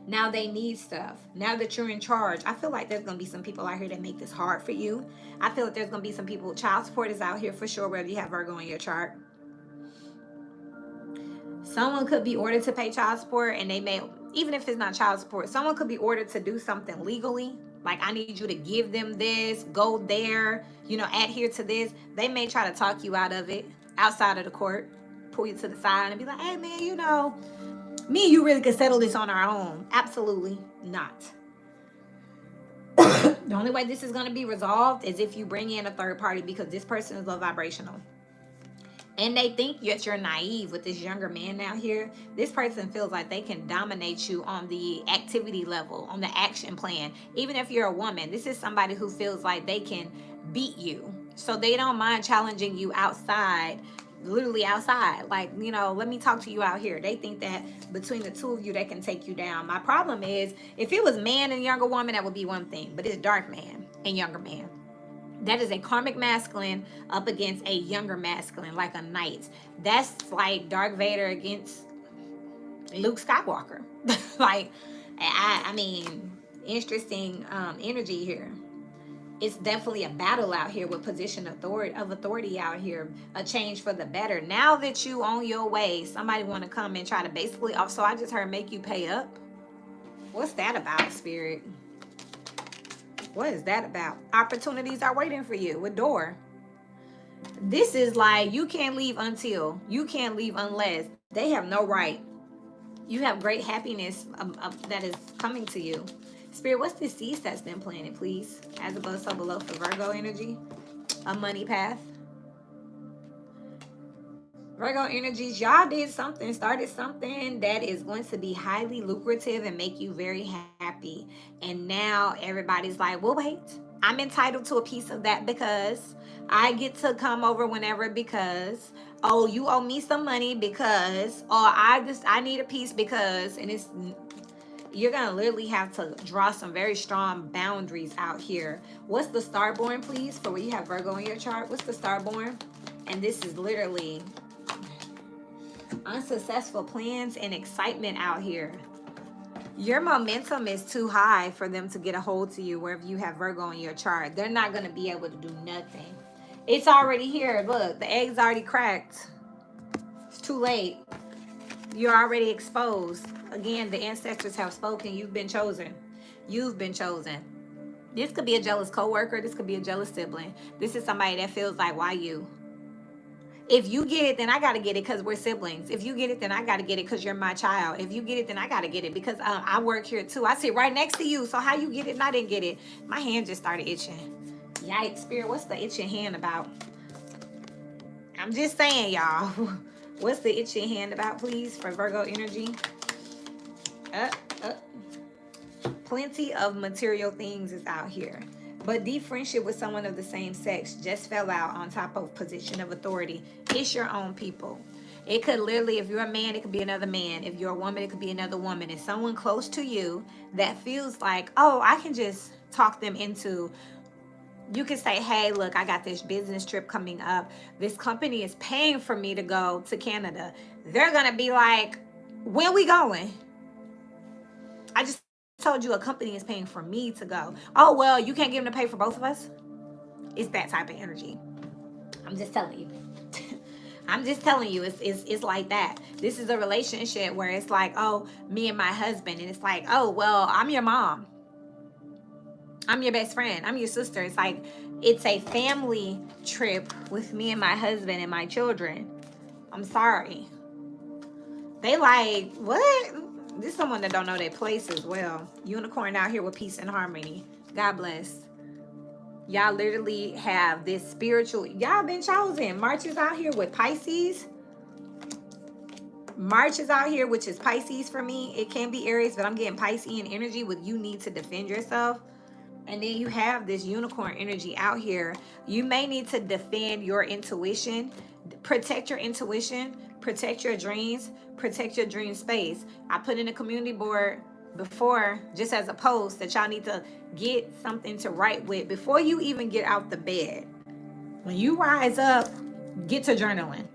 Now they need stuff. Now that you're in charge, I feel like there's going to be some people out here that make this hard for you. I feel like there's going to be some people, child support is out here for sure, whether you have Virgo in your chart. Someone could be ordered to pay child support, and they may, even if it's not child support, someone could be ordered to do something legally. Like, I need you to give them this, go there, adhere to this. They may try to talk you out of it outside of the court, pull you to the side and be like, hey, man, me and you really could settle this on our own. Absolutely not. The only way this is going to be resolved is if you bring in a third party, because this person is low vibrational. And they think that you're naive with this younger man out here. This person feels like they can dominate you on the activity level, on the action plan. Even if you're a woman, this is somebody who feels like they can beat you. So they don't mind challenging you outside, literally outside. Like, let me talk to you out here. They think that between the two of you, they can take you down. My problem is, if it was man and younger woman, that would be one thing. But it's dark man and younger man. That is a karmic masculine up against a younger masculine, like a knight. That's like Darth Vader against Luke Skywalker. Like, I mean, interesting energy here. It's definitely a battle out here with position of authority out here. A change for the better. Now that you on your way, somebody want to come and try to basically, so I just heard make you pay up. What's that about, Spirit? What is that about? Opportunities are waiting for you with door. This is like, you can't leave until, you can't leave unless. They have no right. You have great happiness that is coming to you. Spirit, what's the seeds that's been planted, please? As above, so below for Virgo energy. A money path. Virgo energies, y'all did something, started something that is going to be highly lucrative and make you very happy. And now everybody's like, well, wait, I'm entitled to a piece of that because I get to come over whenever because, oh, you owe me some money because, or I need a piece because, and you're going to literally have to draw some very strong boundaries out here. What's the starborn, please, for where you have Virgo in your chart? What's the starborn? And this is literally unsuccessful plans and excitement out here. Your momentum is too high for them to get a hold to you wherever you have Virgo in your chart. They're not going to be able to do nothing. It's already here. Look, the egg's already cracked. It's too late. You're already exposed. Again, the ancestors have spoken. You've been chosen. You've been chosen. This could be a jealous coworker. This could be a jealous sibling. This is somebody that feels like, why you? If you get it, then I got to get it because we're siblings. If you get it, then I got to get it because you're my child. If you get it, then I got to get it because I work here too. I sit right next to you. So how you get it and I didn't get it? My hand just started itching. Yikes, Spirit, what's the itching hand about? I'm just saying, y'all. What's the itching hand about, please, for Virgo energy? Plenty of material things is out here. But deep friendship with someone of the same sex just fell out on top of position of authority. It's your own people. It could literally, if you're a man, it could be another man. If you're a woman, it could be another woman. It's someone close to you that feels like, oh, I can just talk them into. You can say, hey, look, I got this business trip coming up. This company is paying for me to go to Canada. They're going to be like, when we going? I just told you a company is paying for me to go. Oh, well, you can't get them to pay for both of us? It's that type of energy. I'm just telling you. I'm just telling you, it's like that. This is a relationship where it's like, oh, me and my husband. And it's like, oh, well, I'm your mom. I'm your best friend. I'm your sister. It's like, it's a family trip with me and my husband and my children. I'm sorry. They like, what? This is someone that don't know their place as well. Unicorn out here with peace and harmony. God bless. Y'all literally have this spiritual, y'all been chosen. March is out here with Pisces. March is out here, which is Pisces for me. It can be Aries, but I'm getting Piscean energy with you need to defend yourself. And then you have this unicorn energy out here. You may need to defend your intuition, protect your intuition, protect your dreams, protect your dream space. I put in a community board before, just as a post, that y'all need to get something to write with before you even get out the bed. When you rise up, get to journaling.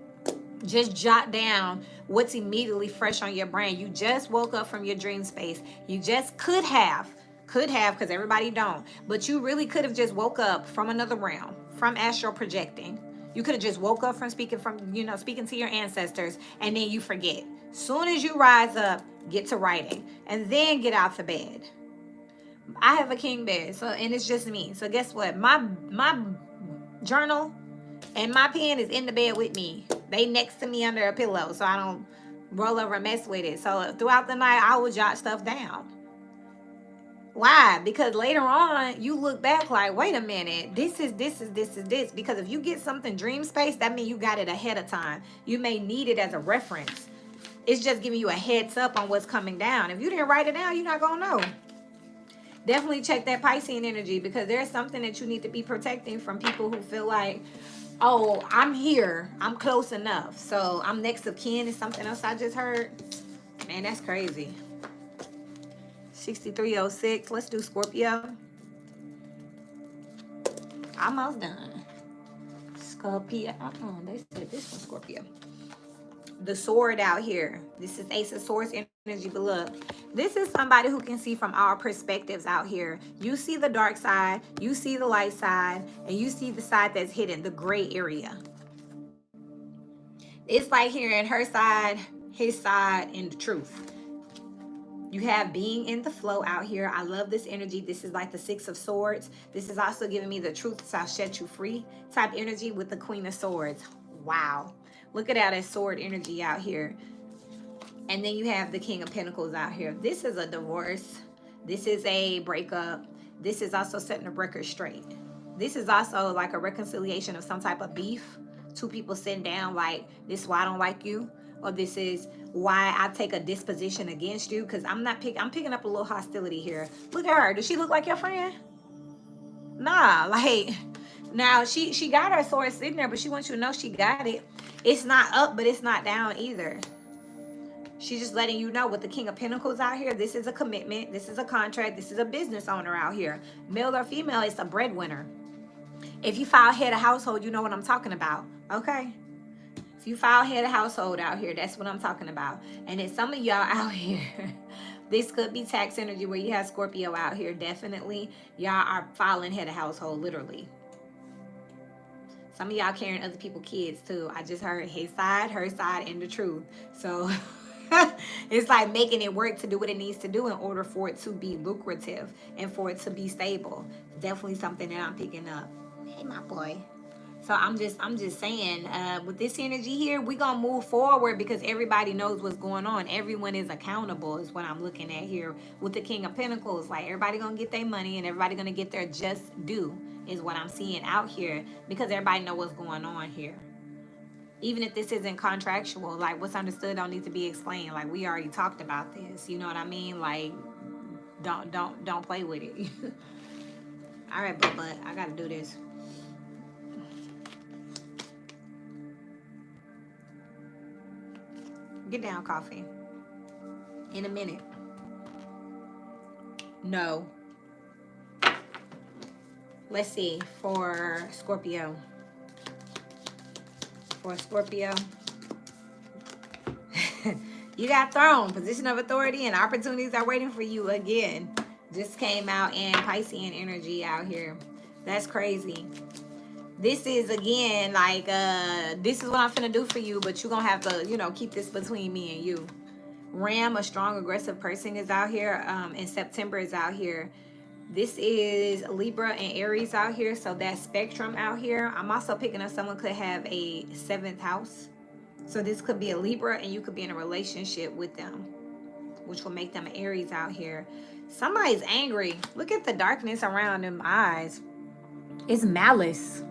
Just jot down what's immediately fresh on your brain. You just woke up from your dream space. You just could have, because everybody don't, but you really could have just woke up from another realm, from astral projecting. You could have just woke up from speaking to your ancestors, and then you forget. Soon as you rise up, get to writing, and then get out the bed. I have a king bed, and it's just me. So guess what? My journal and my pen is in the bed with me. They next to me under a pillow, so I don't roll over and mess with it. So throughout the night, I will jot stuff down. Why? Because later on, you look back like, wait a minute, this is this. Because if you get something dream space, that means you got it ahead of time. You may need it as a reference. It's just giving you a heads up on what's coming down. If you didn't write it down, you're not going to know. Definitely check that Piscean energy, because there's something that you need to be protecting from people who feel like, oh, I'm here. I'm close enough. So I'm next of kin is something else I just heard. Man, that's crazy. 6306. Let's do Scorpio. Almost done. Scorpio. They said this one Scorpio. The sword out here. This is Ace of Swords energy, but look, this is somebody who can see from all perspectives out here. You see the dark side, you see the light side, and you see the side that's hidden, the gray area. It's like hearing her side, his side, and the truth. You have being in the flow out here. I love this energy. This is like the Six of Swords. This is also giving me the truth shall set you free type energy with the Queen of Swords. Wow. Look at that sword energy out here. And then you have the King of Pentacles out here. This is a divorce. This is a breakup. This is also setting the record straight. This is also like a reconciliation of some type of beef. Two people sitting down like, this is why I don't like you. Or this is why I take a disposition against you. Because I'm picking up a little hostility here. Look at her. Does she look like your friend? Nah, like, now she got her sword sitting there, but she wants you to know she got it. It's not up, but it's not down either. She's just letting you know with the King of Pentacles out here, this is a commitment, this is a contract, this is a business owner out here. Male or female, it's a breadwinner. If you file head of household, you know what I'm talking about, okay? If you file head of household out here, that's what I'm talking about. And then some of y'all out here, this could be tax energy where you have Scorpio out here, definitely. Y'all are filing head of household, literally. Some of y'all carrying other people's kids too. I just heard his side, her side, and the truth. So It's like making it work to do what it needs to do in order for it to be lucrative and for it to be stable. Definitely something that I'm picking up. Hey, my boy. So I'm just saying, with this energy here, we're gonna move forward because everybody knows what's going on. Everyone is accountable, is what I'm looking at here with the King of Pentacles. Like everybody gonna get their money and everybody gonna get their just due, is what I'm seeing out here because everybody know what's going on here. Even if this isn't contractual, like what's understood don't need to be explained. Like we already talked about this. You know what I mean? Like don't play with it. All right, but I gotta do this. Get down, coffee. In a minute. No. Let's see. For Scorpio. For Scorpio. You got throne. Position of authority and opportunities are waiting for you again. Just came out in Piscean energy out here. That's crazy. This is again like this is what I'm finna do for you, but you're gonna have to, you know, keep this between me and you. Ram, a strong aggressive person, is out here. In September is out here. This is Libra and Aries out here, so that spectrum out here. I'm also picking up someone could have a 7th house, so this could be a Libra and you could be in a relationship with them, which will make them Aries out here. Somebody's angry. Look at the darkness around them eyes. It's malice.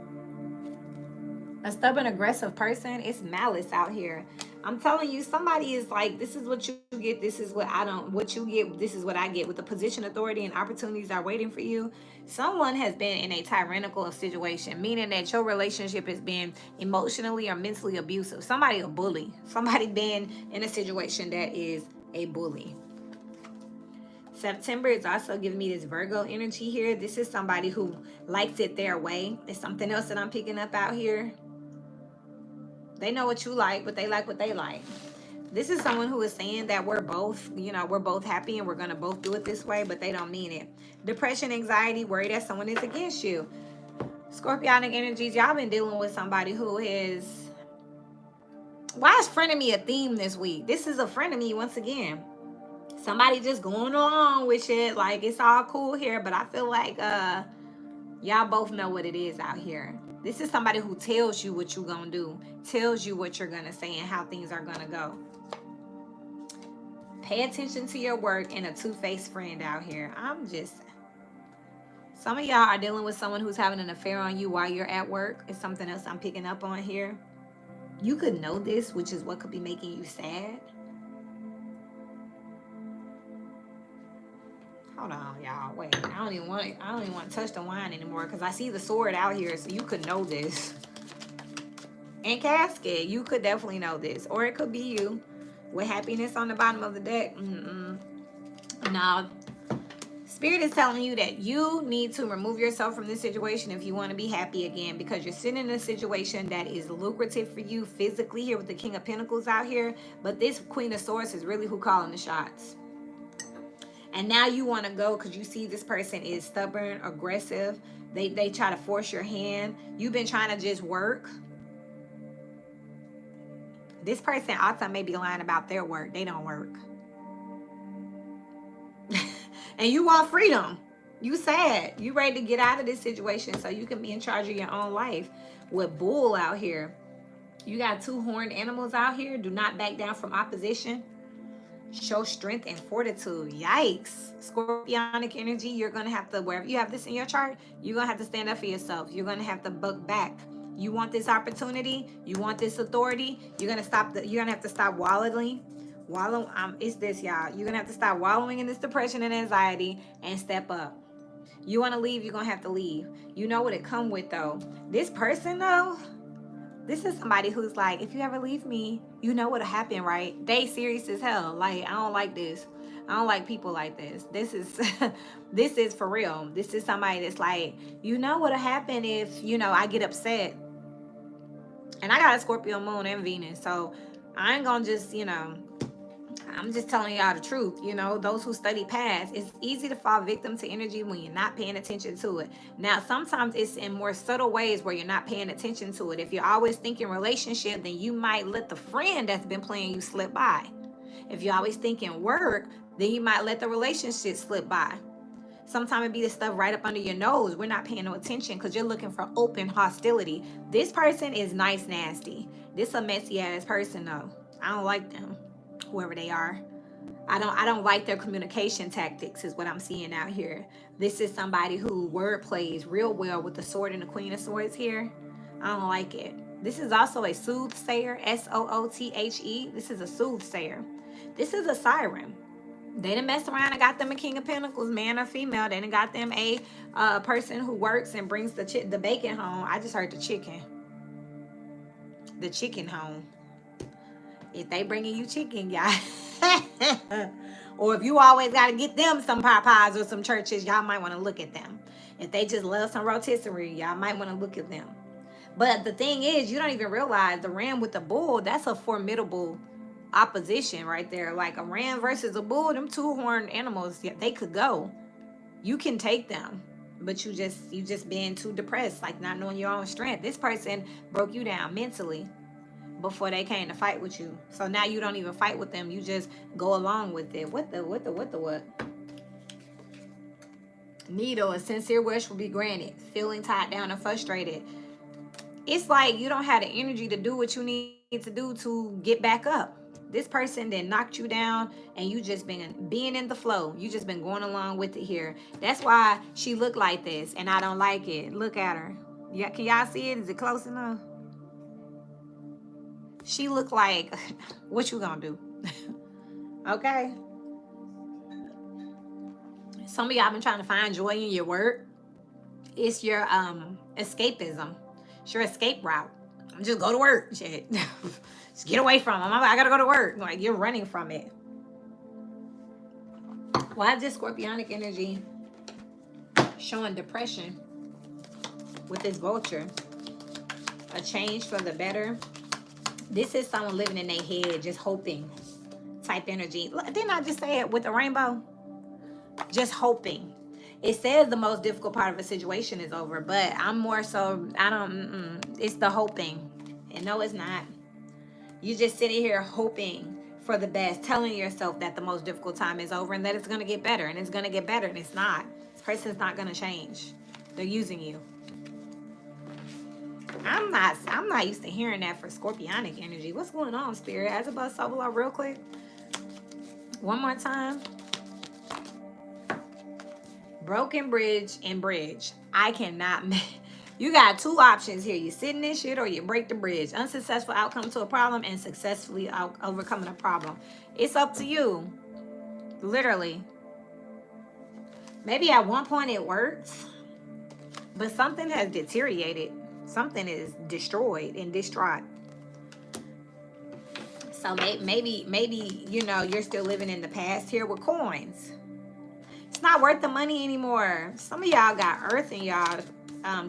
A stubborn, aggressive person, it's malice out here. I'm telling you, somebody is like, this is what you get, this is what I don't, what you get, this is what I get. With the position, authority, and opportunities are waiting for you. Someone has been in a tyrannical situation, meaning that your relationship has been emotionally or mentally abusive. Somebody a bully. Somebody been in a situation that is a bully. September is also giving me this Virgo energy here. This is somebody who likes it their way. It's something else that I'm picking up out here. They know what you like, but they like what they like. This is someone who is saying that we're both, you know, we're both happy and we're going to both do it this way, but they don't mean it. Depression, anxiety, worry that someone is against you. Scorpionic energies, y'all been dealing with somebody who is... Why is frenemy a theme this week? This is a frenemy once again. Somebody just going along with it, like it's all cool here, but I feel like y'all both know what it is out here. This is somebody who tells you what you're gonna do, tells you what you're gonna say and how things are gonna go. Pay attention to your work and a two-faced friend out here. Some of y'all are dealing with someone who's having an affair on you while you're at work. It's something else I'm picking up on here. You could know this, which is what could be making you sad. Hold on, y'all. Wait, I don't even want to touch the wine anymore because I see the sword out here, so you could know this. And casket, you could definitely know this, or it could be you with happiness on the bottom of the deck. No, Spirit is telling you that you need to remove yourself from this situation if you want to be happy again, because you're sitting in a situation that is lucrative for you physically here with the King of Pentacles out here, but this Queen of Swords is really who calling the shots. And now you want to go because you see this person is stubborn, aggressive. They try to force your hand. You've been trying to just work. This person also may be lying about their work. They don't work. And you want freedom. You sad. You ready to get out of this situation so you can be in charge of your own life. With Bull out here. You got 2 horned animals out here. Do not back down from opposition. Show strength and fortitude. Yikes. Scorpionic energy, you're going to have to, wherever you have this in your chart, you're going to have to stand up for yourself. You're going to have to buck back. You want this opportunity, you want this authority, you're going to have to stop wallowing. It's this, y'all. You're going to have to stop wallowing in this depression and anxiety and step up. You want to leave, you're going to have to leave. You know what it come with, though. This person, though, this is somebody who's like, if you ever leave me, you know what'll happen, right? They serious as hell. Like, I don't like this. I don't like people like this. This is for real. This is somebody that's like, you know what'll happen if, you know, I get upset. And I got a Scorpio moon and Venus, so I ain't gonna just, you know, I'm just telling y'all the truth. You know, those who study past, it's easy to fall victim to energy when you're not paying attention to it. Now, sometimes it's in more subtle ways where you're not paying attention to it. If you're always thinking relationship, then you might let the friend that's been playing you slip by. If you're always thinking work, then you might let the relationship slip by. Sometimes it be the stuff right up under your nose. We're not paying no attention because you're looking for open hostility. This person is nice nasty. This a messy ass person though. I don't like them, whoever they are. I don't like their communication tactics is what I'm seeing out here. This is somebody who word plays real well with the sword and the queen of swords here. I don't like it. This is also a soothsayer, Soothe. This is a soothsayer. This is a siren. They done mess around and got them a king of pentacles, man or female. They done got them a person who works and brings the bacon home. I just heard the chicken home. If they bringing you chicken, y'all. Or if you always got to get them some pies or some churches, y'all might want to look at them. If they just love some rotisserie, y'all might want to look at them. But the thing is, you don't even realize the ram with the bull, that's a formidable opposition right there. Like a ram versus a bull, them two-horned animals, yeah, they could go. You can take them, but you just being too depressed, like not knowing your own strength. This person broke you down mentally before they came to fight with you. So now you don't even fight with them. You just go along with it. What? Needle, a sincere wish will be granted. Feeling tied down and frustrated. It's like you don't have the energy to do what you need to do to get back up. This person then knocked you down and you just been being in the flow. You just been going along with it here. That's why she looked like this and I don't like it. Look at her. Yeah, can y'all see it? Is it close enough? She looked like, what you gonna do? Okay. Some of y'all been trying to find joy in your work. It's your escapism. It's your escape route. Just go to work. Shit. Just get away from them. I gotta go to work. Like you're running from it. Why is this scorpionic energy showing depression with this vulture? A change for the better. This is someone living in their head, just hoping type energy. Didn't I just say it with the rainbow? Just hoping. It says the most difficult part of a situation is over, but I'm more so, it's the hoping. And no, it's not. You just sitting here hoping for the best, telling yourself that the most difficult time is over and that it's going to get better and it's going to get better and it's not. This person's not going to change. They're using you. I'm not used to hearing that for scorpionic energy. What's going on, Spirit? As a bus solo real quick. One more time. Broken bridge and bridge. I cannot. You got two options here. You sit in this shit or you break the bridge. Unsuccessful outcome to a problem and successfully overcoming a problem. It's up to you. Literally. Maybe at one point it works, but something has deteriorated. Something is destroyed and distraught. So maybe you know you're still living in the past here with coins. It's not worth the money anymore. Some of y'all got earth in y'all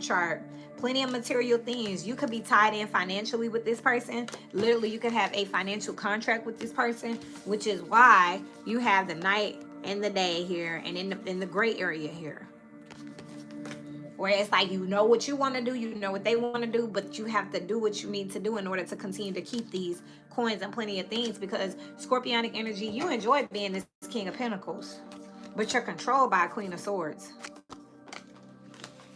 chart. Plenty of material things. You could be tied in financially with this person. Literally, you could have a financial contract with this person, which is why you have the night and the day here, and in the gray area here. Where it's like you know what you want to do, you know what they want to do, but you have to do what you need to do in order to continue to keep these coins and plenty of things. Because scorpionic energy, you enjoy being this King of Pentacles, but you're controlled by a Queen of Swords.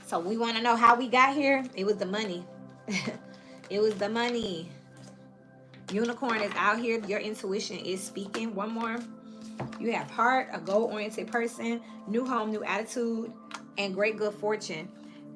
So we want to know how we got here. It was the money. It was the money. Unicorn is out here. Your intuition is speaking. One more. You have heart, a goal-oriented person, new home, new attitude, and great good fortune.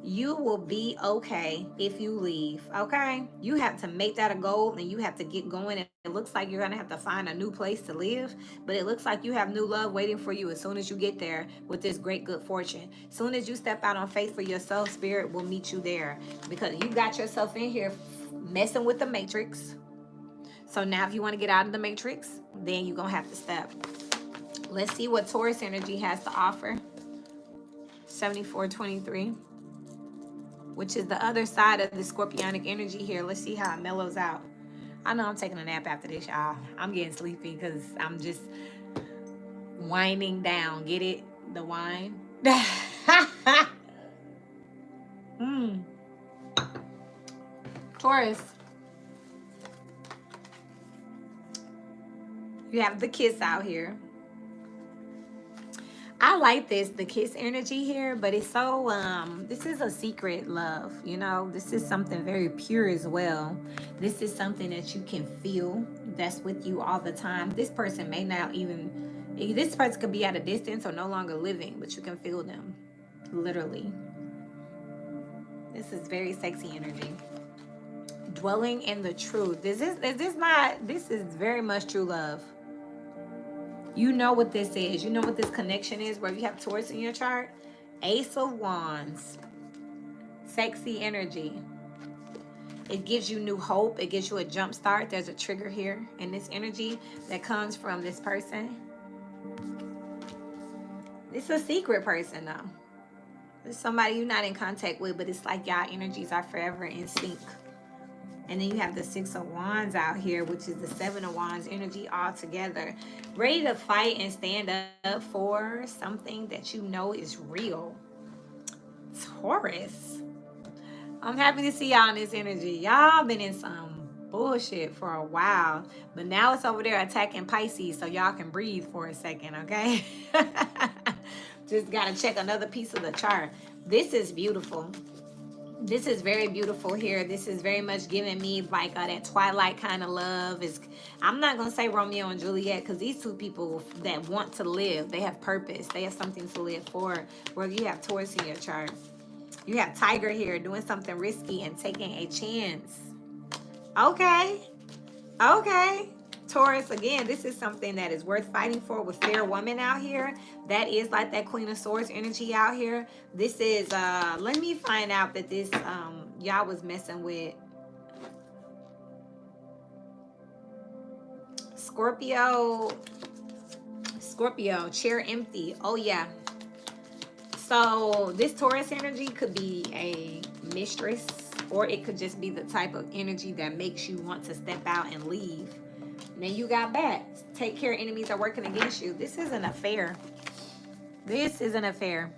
You will be okay if you leave, okay? You have to make that a goal and you have to get going. And it looks like you're going to have to find a new place to live, but it looks like you have new love waiting for you as soon as you get there with this great good fortune. As soon as you step out on faith for yourself, Spirit will meet you there because you got yourself in here messing with the matrix. So now if you want to get out of the matrix, then you're going to have to step. Let's see what Taurus energy has to offer. 7423, which is the other side of the scorpionic energy here. Let's see how it mellows out. I know I'm taking a nap after this, y'all. I'm getting sleepy because I'm just winding down. Get it? The wine. Taurus. You have the kiss out here. I like this, the kiss energy here, but it's so, this is a secret love, you know? This is something very pure as well. This is something that you can feel that's with you all the time. This person may not even, this person could be at a distance or no longer living, but you can feel them, literally. This is very sexy energy. Dwelling in the truth. This is very much true love. You know what this is. You know what this connection is, where you have Taurus in your chart. Ace of Wands. Sexy energy. It gives you new hope. It gives you a jump start. There's a trigger here in this energy that comes from this person. It's a secret person, though. It's somebody you're not in contact with, but it's like y'all energies are forever in sync. And then you have the Six of Wands out here, which is the Seven of Wands energy all together. Ready to fight and stand up for something that you know is real. Taurus. I'm happy to see y'all in this energy. Y'all been in some bullshit for a while. But now it's over there attacking Pisces, so y'all can breathe for a second, okay? Just got to check another piece of the chart. This is beautiful. This is very beautiful here. This is very much giving me like that Twilight kind of love. I'm not going to say Romeo and Juliet, because these two people that want to live, they have purpose. They have something to live for. Where you have Taurus in your chart. You have Tiger here doing something risky and taking a chance. Okay. Okay. Taurus, again, this is something that is worth fighting for with Fair Woman out here. That is like that Queen of Swords energy out here. This is, let me find out that this, y'all was messing with Scorpio, chair empty. Oh, yeah. So this Taurus energy could be a mistress, or it could just be the type of energy that makes you want to step out and leave. And then you got bats. Take care, enemies are working against you. This is an affair. This is an affair.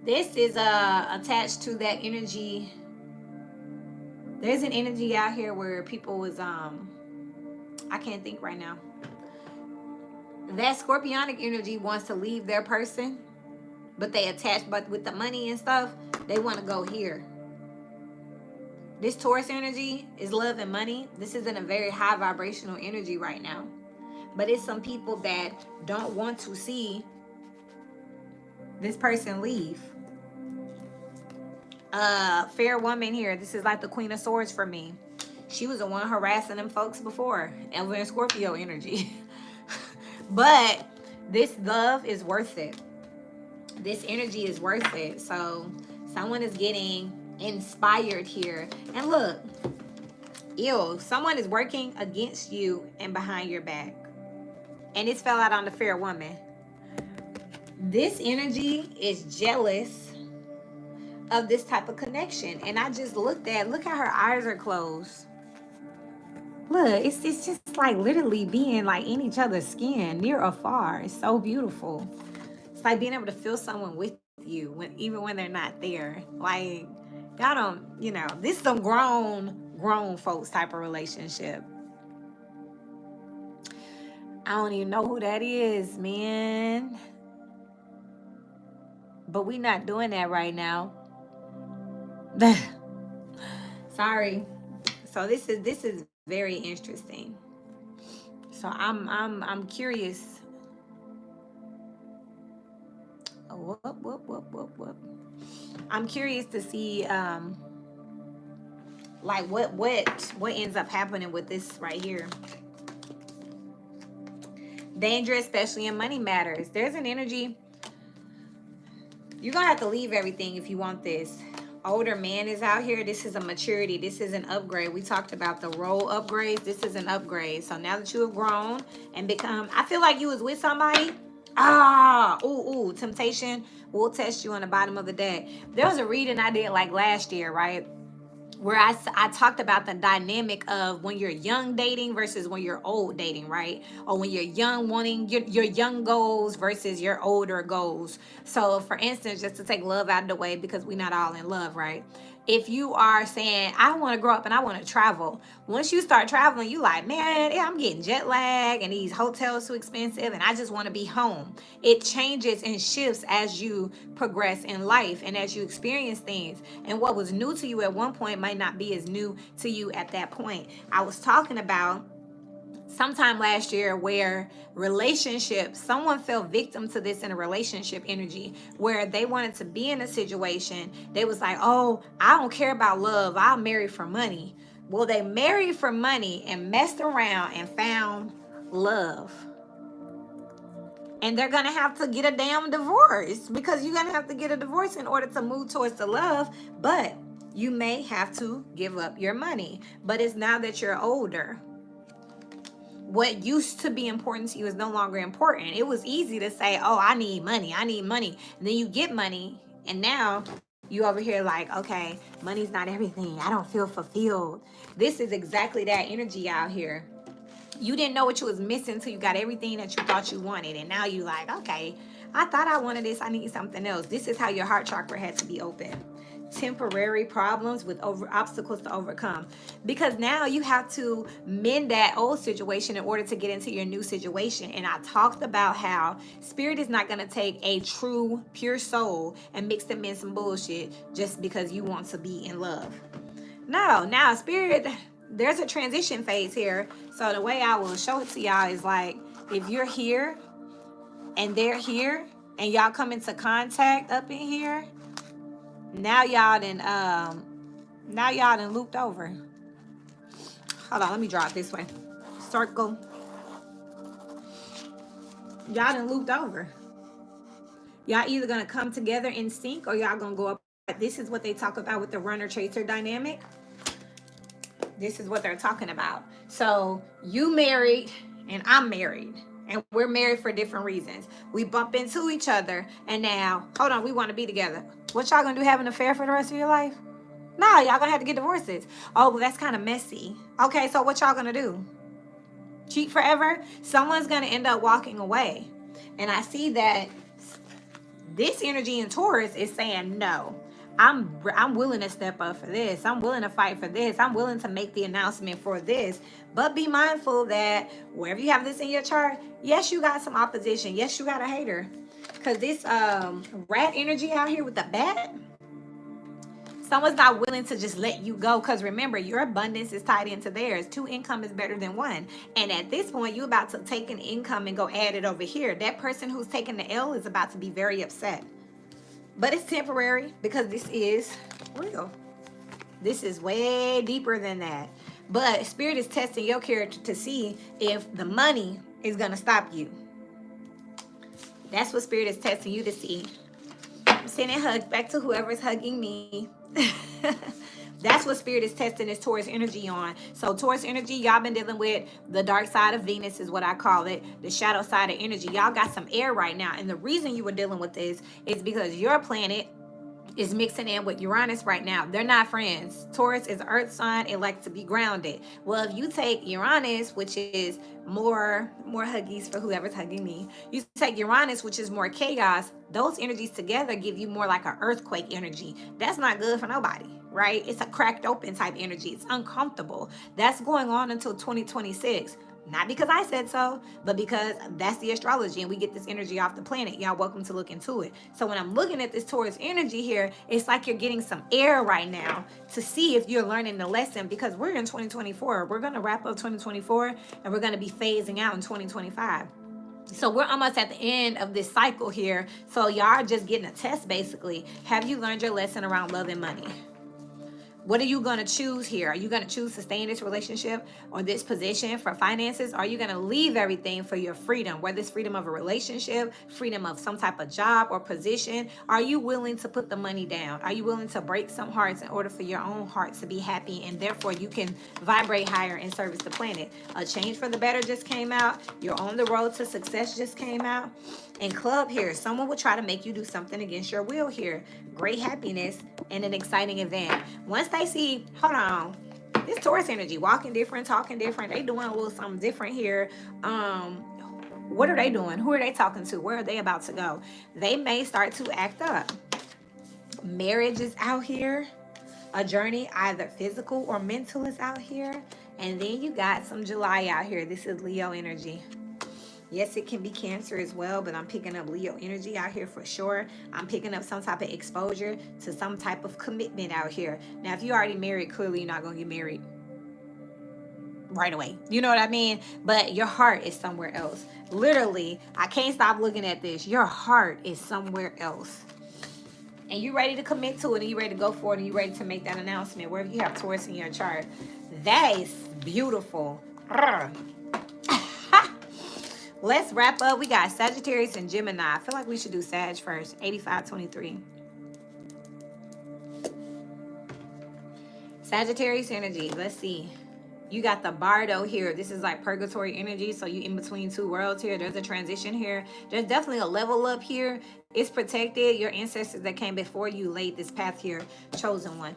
This is attached to that energy. There's an energy out here where people was, I can't think right now. That Scorpionic energy wants to leave their person, but they attach, but with the money and stuff, they want to go here. This Taurus energy is love and money. This isn't a very high vibrational energy right now. But it's some people that don't want to see this person leave. Fair Woman here. This is like the Queen of Swords for me. She was the one harassing them folks before. And we're in Scorpio energy. But this love is worth it. This energy is worth it. So someone is getting inspired here. And look, someone is working against you and behind your back. And this fell out on the Fair Woman. This energy is jealous of this type of connection. And I just look how her eyes are closed. Look, it's just like literally being like in each other's skin, near or far. It's so beautiful. It's like being able to feel someone with you, even when they're not there. Like, y'all don't, this is some grown folks type of relationship. I don't even know who that is, man. But we not doing that right now. Sorry. So this is very interesting. So I'm curious. Oh, whoop. I'm curious to see like what ends up happening with this right here. Danger, especially in money matters. There's an energy. You're gonna have to leave everything if you want this. Older man is out here. This is a maturity. This is an upgrade. We talked about the role upgrades. This is an upgrade. So now that you have grown and become, I feel like you was with somebody. Temptation will test you on the bottom of the deck. There was a reading I did like last year, right? where I talked about the dynamic of when you're young dating versus when you're old dating, right? Or when you're young wanting your young goals versus your older goals. So for instance, just to take love out of the way, because we're not all in love, right? If you are saying, I want to grow up and I want to travel, once you start traveling, you like, man, yeah, I'm getting jet lag and these hotels too expensive and I just want to be home. It changes and shifts as you progress in life and as you experience things. And what was new to you at one point might not be as new to you at that point. I was talking about sometime last year where relationships, someone fell victim to this in a relationship energy where they wanted to be in a situation. They was like, oh, I don't care about love, I'll marry for money. Well, they married for money and messed around and found love, and they're gonna have to get a damn divorce, because you're gonna have to get a divorce in order to move towards the love. But you may have to give up your money. But it's now that you're older, what used to be important to you is no longer important. It was easy to say, oh, I need money, and then you get money, and now you over here like, okay, money's not everything, I don't feel fulfilled. This is exactly that energy out here. You didn't know what you was missing until you got everything that you thought you wanted, and now you like, okay, I thought I wanted this, I need something else. This is how your heart chakra had to be open. Temporary problems with obstacles to overcome, because now you have to mend that old situation in order to get into your new situation. And I talked about how spirit is not going to take a true pure soul and mix them in some bullshit just because you want to be in love. No, now spirit, there's a transition phase here. So the way I will show it to y'all is like, if you're here and they're here and y'all come into contact up in here, now y'all done looped over. Hold on, let me draw it this way. Circle. Y'all done looped over. Y'all either gonna come together in sync or y'all gonna go up. This is what they talk about with the runner chaser dynamic. This is what they're talking about. So you married and I'm married, and we're married for different reasons. We bump into each other and now, hold on, we want to be together. What y'all gonna do, have an affair for the rest of your life? Nah, y'all gonna have to get divorces. Oh, well, that's kind of messy. Okay, so what y'all gonna do? Cheat forever? Someone's gonna end up walking away. And I see that this energy in Taurus is saying, no, I'm willing to step up for this. I'm willing to fight for this. I'm willing to make the announcement for this. But be mindful that wherever you have this in your chart, yes, you got some opposition. Yes, you got a hater. Because this rat energy out here with the bat, someone's not willing to just let you go. Because remember, your abundance is tied into theirs. 2 income is better than 1. And at this point, you're about to take an income and go add it over here. That person who's taking the L is about to be very upset. But it's temporary, because this is real. This is way deeper than that. But spirit is testing your character to see if the money is going to stop you. That's what spirit is testing you to see. I'm sending hugs back to whoever's hugging me. That's what spirit is testing this Taurus energy on. So Taurus energy, y'all been dealing with the dark side of Venus is what I call it. The shadow side of energy. Y'all got some air right now. And the reason you were dealing with this is because your planet is mixing in with Uranus right now. They're not friends. Taurus is an earth sign. It likes to be grounded. Well, if you take Uranus, which is more huggies for whoever's hugging me. You take Uranus, which is more chaos. Those energies together give you more like an earthquake energy. That's not good for nobody, right? It's a cracked open type energy. It's uncomfortable. That's going on until 2026. Not because I said so, but because that's the astrology and we get this energy off the planet. Y'all welcome to look into it. So when I'm looking at this Taurus energy here, it's like you're getting some air right now to see if you're learning the lesson, because we're in 2024. We're going to wrap up 2024 and we're going to be phasing out in 2025. So we're almost at the end of this cycle here. So y'all are just getting a test basically. Have you learned your lesson around love and money? What are you going to choose here? Are you going to choose to stay in this relationship or this position for finances? Are you going to leave everything for your freedom, whether it's freedom of a relationship, freedom of some type of job or position? Are you willing to put the money down? Are you willing to break some hearts in order for your own heart to be happy, and therefore you can vibrate higher and service the planet? A change for the better just came out. You're on the road to success just came out. And club here, someone will try to make you do something against your will here. Great happiness and an exciting event. Once they see, hold on, this Taurus energy, walking different, talking different, they doing a little something different here. What are they doing? Who are they talking to? Where are they about to go? They may start to act up. Marriage is out here. A journey, either physical or mental, is out here. And then you got some July out here. This is Leo energy. Yes, it can be Cancer as well, but I'm picking up Leo energy out here for sure. I'm picking up some type of exposure to some type of commitment out here. Now, if you're already married, clearly you're not going to get married right away. You know what I mean? But your heart is somewhere else. Literally, I can't stop looking at this. Your heart is somewhere else. And you're ready to commit to it, and you're ready to go for it, and you're ready to make that announcement, wherever you have Taurus in your chart. That is beautiful. Let's wrap up. We got Sagittarius and Gemini. I feel like we should do Sag first. 85-23. Sagittarius energy. Let's see. You got the Bardo here. This is like purgatory energy. So you in between two worlds here. There's a transition here. There's definitely a level up here. It's protected. Your ancestors that came before you laid this path here. Chosen one.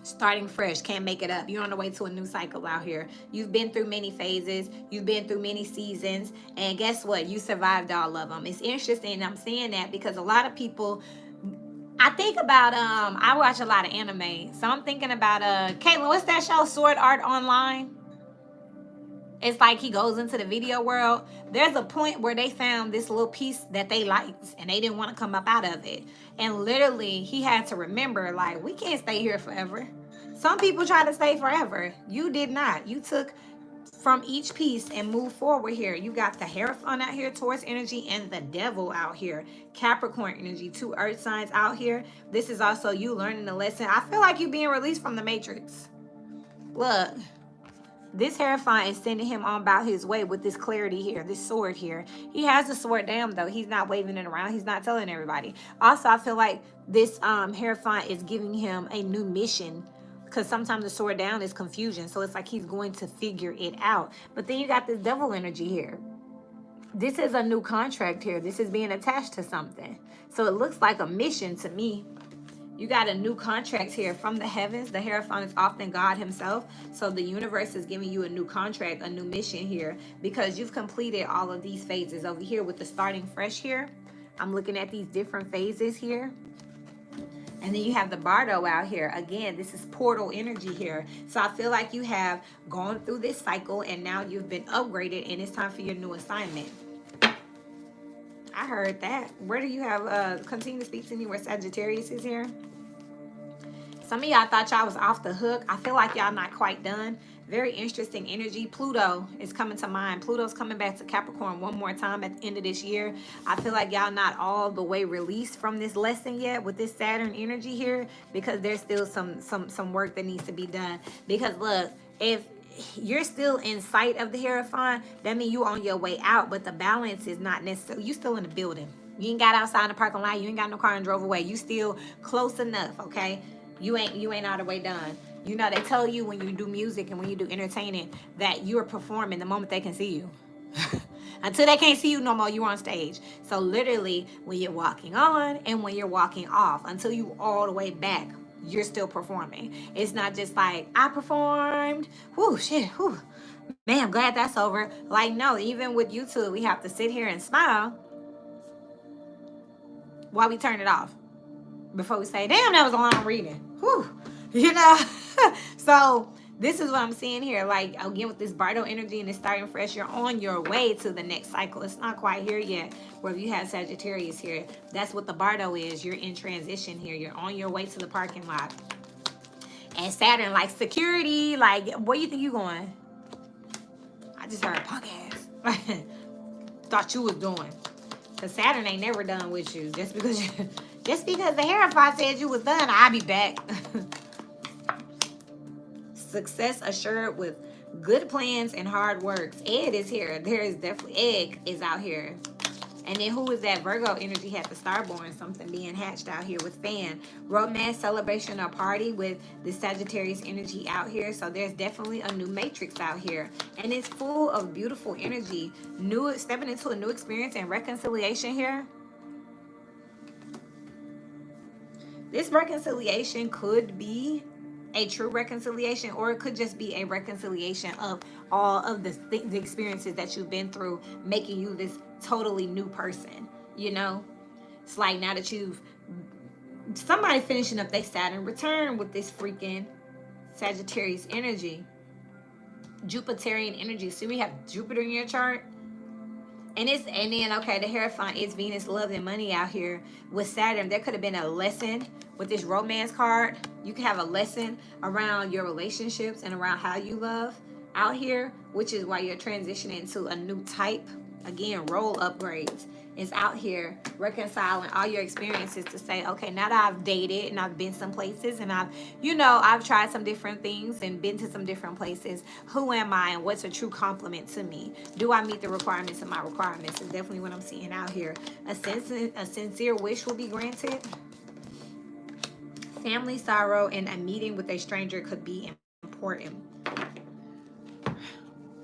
Starting fresh. Can't make it up. You're on the way to a new cycle out here. You've been through many phases. You've been through many seasons. And guess what? You survived all of them. It's interesting. I'm saying that because a lot of people... I think about, I watch a lot of anime. So I'm thinking about, Caitlin, what's that show, Sword Art Online? It's like he goes into the video world. There's a point where they found this little piece that they liked, and they didn't want to come up out of it. And literally, he had to remember, like, we can't stay here forever. Some people try to stay forever. You did not. You took from each piece and move forward here. You got the Hierophant out here, Taurus energy, and the Devil out here, Capricorn energy, 2 earth signs out here. This is also you learning the lesson. I feel like you being released from the Matrix. Look, this Hierophant is sending him on about his way with this clarity here, this sword here. He has the sword down, though. He's not waving it around. He's not telling everybody. Also, I feel like this Hierophant is giving him a new mission, because sometimes the sword down is confusion. So it's like he's going to figure it out. But then you got this Devil energy here. This is a new contract here. This is being attached to something. So it looks like a mission to me. You got a new contract here from the heavens. The Hierophant is often God himself. So the universe is giving you a new contract, a new mission here, because you've completed all of these phases over here with the starting fresh here. I'm looking at these different phases here. And then you have the Bardo out here. Again, this is portal energy here. So I feel like you have gone through this cycle and now you've been upgraded and it's time for your new assignment. I heard that. Where do you have, continue to speak to me where Sagittarius is here? Some of y'all thought y'all was off the hook. I feel like y'all not quite done. Very interesting energy. Pluto is coming to mind. Pluto's coming back to Capricorn one more time at the end of this year. I feel like y'all not all the way released from this lesson yet with this Saturn energy here, because there's still some work that needs to be done. Because look, if you're still in sight of the Hierophant, that means you on your way out, but the balance is not necessarily, you still in the building. You ain't got outside in the parking lot. You ain't got no car and drove away. You still close enough, okay? You ain't all the way done. You know, they tell you when you do music and when you do entertaining that you're performing the moment they can see you. Until they can't see you no more, you're on stage. So literally, when you're walking on and when you're walking off, until you all the way back, you're still performing. It's not just like, I performed. Whoo, shit, whoo. Man, I'm glad that's over. Like, no, even with YouTube, we have to sit here and smile while we turn it off. Before we say, damn, that was a long reading. Whew. You know? So this is what I'm seeing here. Like, again, with this Bardo energy and this starting fresh, you're on your way to the next cycle. It's not quite here yet. Where you have Sagittarius here, that's what the Bardo is. You're in transition here. You're on your way to the parking lot. And Saturn, like security, like, where you think you going? I just heard punk ass. Thought you was doing. Because Saturn ain't never done with you. Just because the Hierophant said you was done, I'll be back. Success assured with good plans and hard works. Ed is here. There is definitely, Egg is out here. And then who is that? Virgo energy had the starborn, something being hatched out here with Fan. Romance, celebration, or party with the Sagittarius energy out here. So there's definitely a new matrix out here. And it's full of beautiful energy. Stepping into a new experience and reconciliation here. This reconciliation could be a true reconciliation, or it could just be a reconciliation of all of the experiences that you've been through, making you this totally new person. You know, it's like now that you've somebody finishing up their Saturn return with this freaking Sagittarius energy, Jupiterian energy. See, we have Jupiter in your chart. And then okay, the Hierophant is Venus, love, and money out here with Saturn. There could have been a lesson with this romance card. You can have a lesson around your relationships and around how you love out here, which is why you're transitioning to a new type. Again, role upgrades is out here reconciling all your experiences to say, okay, now that I've dated and I've been some places and I've tried some different things and been to some different places, who am I and what's a true compliment to me? Do I meet the requirements of my requirements? Is definitely what I'm seeing out here. A sincere wish will be granted. Family sorrow and a meeting with a stranger could be important.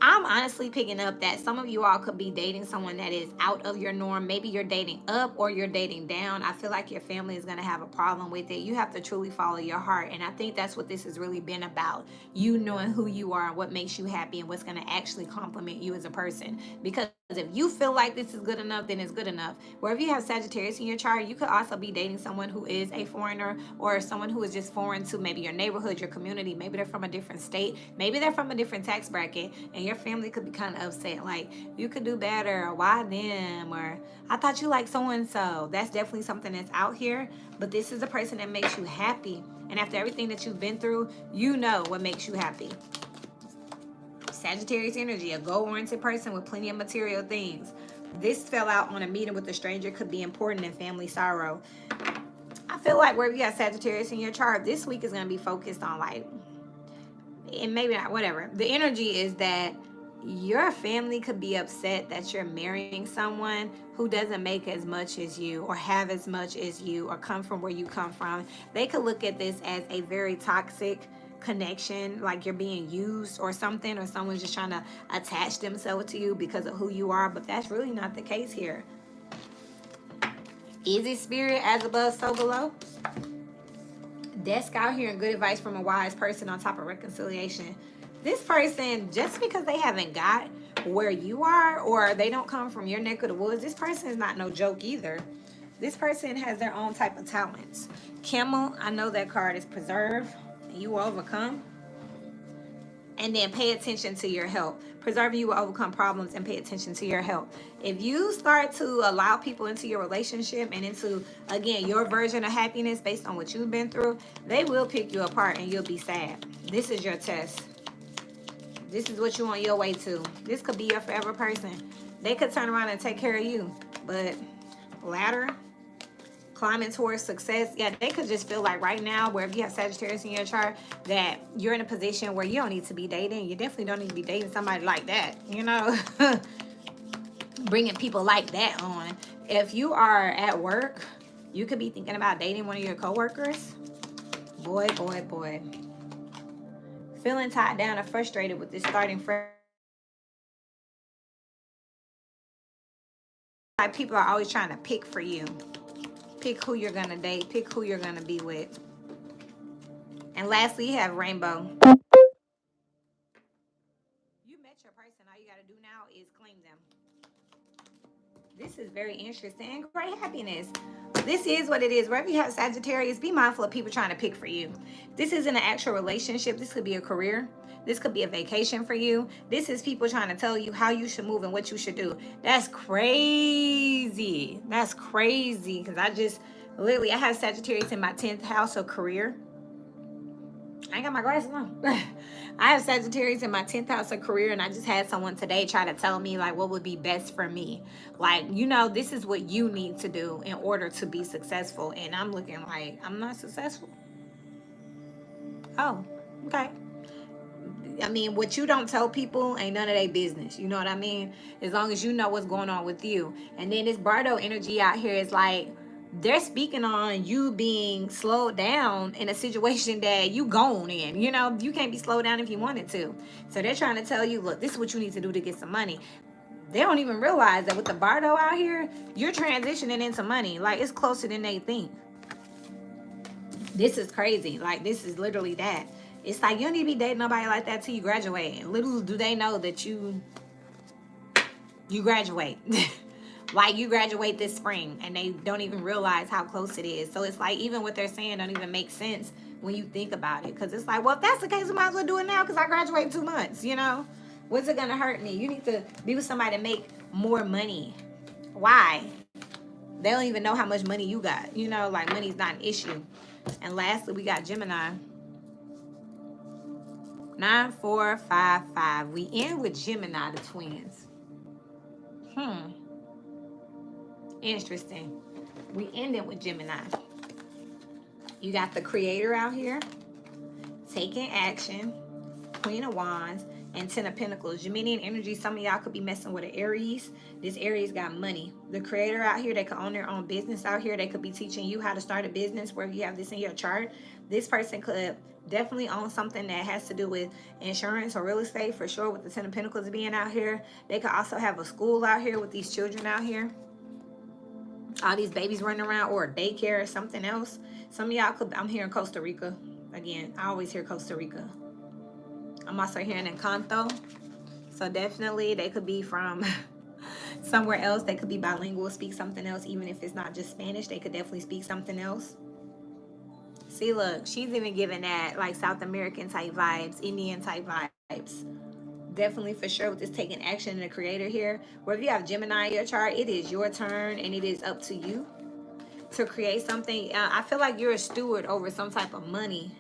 I'm honestly picking up that some of you all could be dating someone that is out of your norm. Maybe you're dating up or you're dating down. I feel like your family is going to have a problem with it. You have to truly follow your heart. And I think that's what this has really been about. You knowing who you are and what makes you happy and what's going to actually compliment you as a person. Because if you feel like this is good enough, then it's good enough. Where if you have Sagittarius in your chart, you could also be dating someone who is a foreigner or someone who is just foreign to maybe your neighborhood, your community. Maybe they're from a different state. Maybe they're from a different tax bracket. And your family could be kind of upset. Like, you could do better. Or why them? Or I thought you liked so-and-so. That's definitely something that's out here. But this is a person that makes you happy. And after everything that you've been through, you know what makes you happy. Sagittarius energy, a goal-oriented person with plenty of material things. This fell out on a meeting with a stranger could be important in family sorrow. I feel like wherever you have Sagittarius in your chart, this week is going to be focused on like, and maybe not, whatever. The energy is that your family could be upset that you're marrying someone who doesn't make as much as you or have as much as you or come from where you come from. They could look at this as a very toxic connection, like you're being used or something, or someone's just trying to attach themselves to you because of who you are, but that's really not the case here. Is it spirit, as above so below? Desk out here and good advice from a wise person on top of reconciliation. This person, just because they haven't got where you are or they don't come from your neck of the woods, this person is not no joke either. This person has their own type of talents. Camel, I know that card is preserve. You will overcome. And then pay attention to your health. Preserve, you will overcome problems and pay attention to your health. If you start to allow people into your relationship and into, again, your version of happiness based on what you've been through, they will pick you apart and you'll be sad. This is your test. This is what you on your way to. This could be your forever person. They could turn around and take care of you. But ladder, climbing towards success, yeah, they could just feel like right now, wherever you have Sagittarius in your chart, that you're in a position where you don't need to be dating. You definitely don't need to be dating somebody like that, you know. Bringing people like that on. If you are at work, you could be thinking about dating one of your coworkers. Boy, boy, boy. Feeling tied down or frustrated with this starting fresh. Like people are always trying to pick for you. Pick who you're going to date. Pick who you're going to be with. And lastly, you have rainbow. You met your person. All you got to do now is claim them. This is very interesting. Great happiness. This is what it is. Wherever you have Sagittarius, be mindful of people trying to pick for you. This isn't an actual relationship. This could be a career. This could be a vacation for you. This is people trying to tell you how you should move and what you should do. That's crazy. That's crazy. Because I have Sagittarius in my 10th house of career. I ain't got my glasses on. I have Sagittarius in my 10th house of career, and I just had someone today try to tell me like what would be best for me. Like, you know, this is what you need to do in order to be successful. And I'm looking like, I'm not successful. Oh, okay. I mean, what you don't tell people ain't none of their business. You know what I mean? As long as you know what's going on with you. And then this Bardo energy out here is like, they're speaking on you being slowed down in a situation that you gone in. You know, you can't be slowed down if you wanted to. So they're trying to tell you, look, this is what you need to do to get some money. They don't even realize that with the Bardo out here, you're transitioning into money. Like, it's closer than they think. This is crazy. Like, this is literally that. It's like, you don't need to be dating nobody like that till you graduate. And little do they know that you graduate. Like, you graduate this spring and they don't even realize how close it is. So it's like, even what they're saying don't even make sense when you think about it. Because it's like, well, if that's the case, we might as well do it now because I graduate in 2 months, you know? What's it going to hurt me? You need to be with somebody to make more money. Why? They don't even know how much money you got. You know, like, money's not an issue. And lastly, we got Gemini. 9455. We end with Gemini, the twins. Interesting. We ended with Gemini. You got the Creator out here, taking action, Queen of Wands, and 10 of Pentacles. Geminian energy, some of y'all could be messing with an Aries. This Aries got money. The Creator out here, they could own their own business out here. They could be teaching you how to start a business where you have this in your chart. This person could definitely own something that has to do with insurance or real estate, for sure, with the 10 of Pentacles being out here. They could also have a school out here with these children out here. All these babies running around, or a daycare or something else. Some of y'all could, I'm hearing Costa Rica. Again, I always hear Costa Rica. I'm also hearing Encanto. So definitely they could be from somewhere else. They could be bilingual, speak something else. Even if it's not just Spanish, they could definitely speak something else. See, look, she's even giving that like South American type vibes, Indian type vibes. Definitely, for sure, with this taking action in the Creator here. Where if you have Gemini in your chart, it is your turn and it is up to you to create something. I feel like you're a steward over some type of money.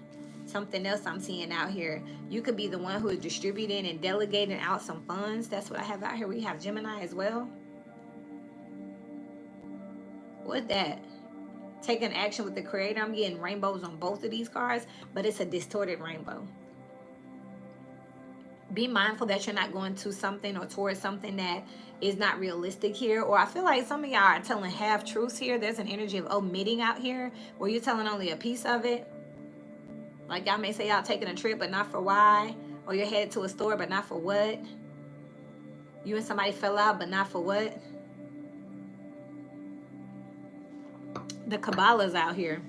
Something else I'm seeing out here. You could be the one who is distributing and delegating out some funds. That's what I have out here. We have Gemini as well. What that? Taking action with the Creator. I'm getting rainbows on both of these cards, but it's a distorted rainbow. Be mindful that you're not going to something or towards something that is not realistic here. Or I feel like some of y'all are telling half truths here. There's an energy of omitting out here where you're telling only a piece of it. Like, y'all may say y'all taking a trip, but not for why. Or you're headed to a store, but not for what. You and somebody fell out, but not for what. The Kabbalah's out here.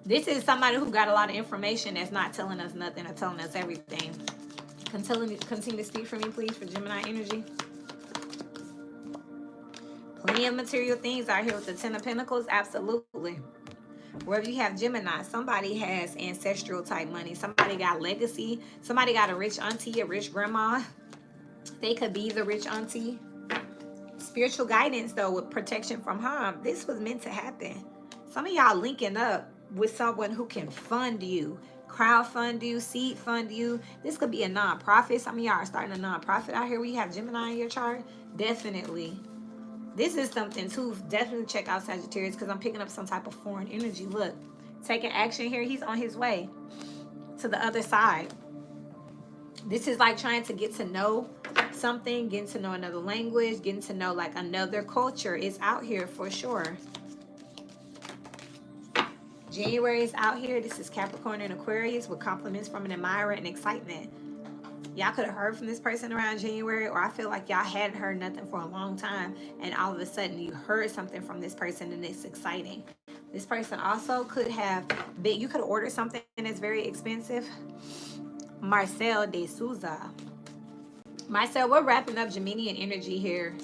This is somebody who got a lot of information that's not telling us nothing or telling us everything. Continue to speak for me, please, for Gemini energy. Plenty of material things out here with the 10 of Pentacles. Absolutely. Wherever you have Gemini, somebody has ancestral type money. Somebody got legacy. Somebody got a rich auntie, a rich grandma. They could be the rich auntie. Spiritual guidance, though, with protection from harm. This was meant to happen. Some of y'all linking up with someone who can fund you, crowdfund you, seed fund you. This could be a nonprofit. Some of y'all are starting a nonprofit out here. We have Gemini in your chart. Definitely. This is something too. Definitely check out Sagittarius, because I'm picking up some type of foreign energy. Look, taking action here. He's on his way to the other side. This is like trying to get to know something, getting to know another language, getting to know like another culture is out here for sure. January is out here. This is Capricorn and Aquarius with compliments from an admirer and excitement. Y'all could have heard from this person around January, or I feel like y'all hadn't heard nothing for a long time, and all of a sudden you heard something from this person and it's exciting. This person also could have been, you could have ordered something that's very expensive. Marcel de Souza. Marcel, we're wrapping up Geminian energy here.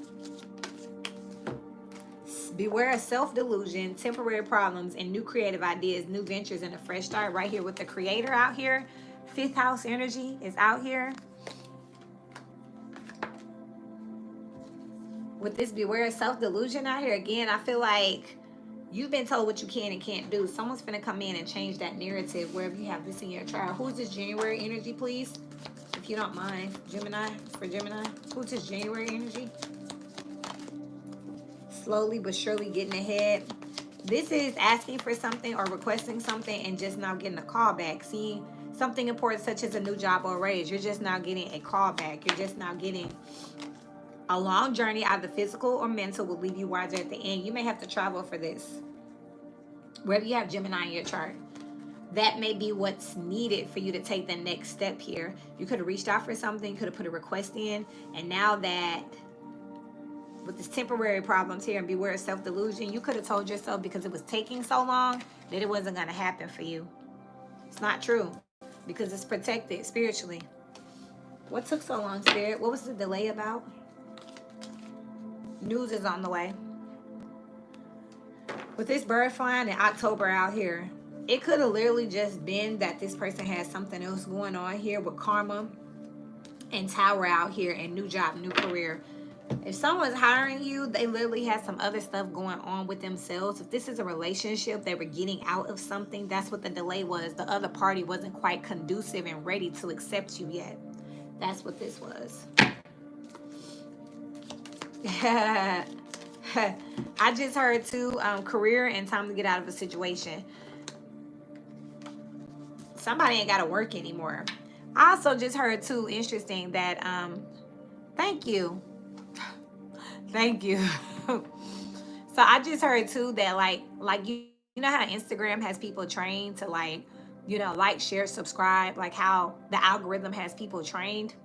Beware of self-delusion, temporary problems, and new creative ideas, new ventures, and a fresh start. Right here with the Creator out here. 5th house energy is out here. With this beware of self-delusion out here, again, I feel like you've been told what you can and can't do. Someone's going to come in and change that narrative wherever you have this in your chart. Who's this January energy, please? If you don't mind. Gemini, for Gemini. Who's this January energy? Slowly but surely getting ahead. This is asking for something or requesting something and just now getting a call back. Seeing something important such as a new job or a raise. You're just now getting a call back. You're just now getting a long journey, either physical or mental, will leave you wiser at the end. You may have to travel for this. Wherever you have Gemini in your chart, that may be what's needed for you to take the next step here. You could have reached out for something, could have put a request in, and now that with this temporary problems here, and beware of self-delusion. You could have told yourself because it was taking so long that it wasn't going to happen for you. It's not true because it's protected spiritually. What took so long, Spirit? What was the delay about? News is on the way. With this bird flying in October out here, it could have literally just been that this person has something else going on here with karma and Tower out here and new job, new career. If someone's hiring you, they literally have some other stuff going on with themselves. If this is a relationship, they were getting out of something. That's what the delay was. The other party wasn't quite conducive and ready to accept you yet. That's what this was. I just heard too, career and time to get out of a situation. Somebody ain't got to work anymore. I also just heard too, interesting, that thank you. Thank you. So I just heard too that like you know how Instagram has people trained to like, you know, like, share, subscribe, like how the algorithm has people trained.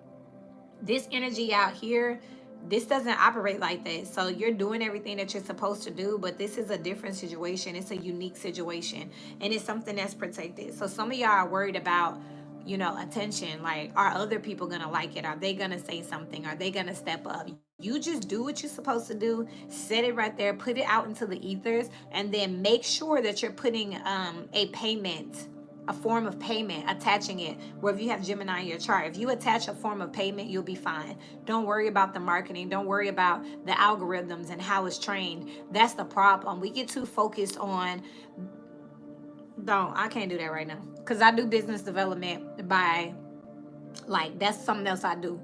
This energy out here, this doesn't operate like that. So you're doing everything that you're supposed to do, but this is a different situation. It's a unique situation, and it's something that's protected. So some of y'all are worried about, you know, attention. Like, are other people gonna like it? Are they gonna say something? Are they gonna step up? You just do what you're supposed to do, set it right there, put it out into the ethers, and then make sure that you're putting a payment, a form of payment, attaching it. Where if you have Gemini in your chart, if you attach a form of payment, you'll be fine. Don't worry about the marketing. Don't worry about the algorithms and how it's trained. That's the problem. We get too focused on, I can't do that right now. Because I do business development by, like, that's something else I do.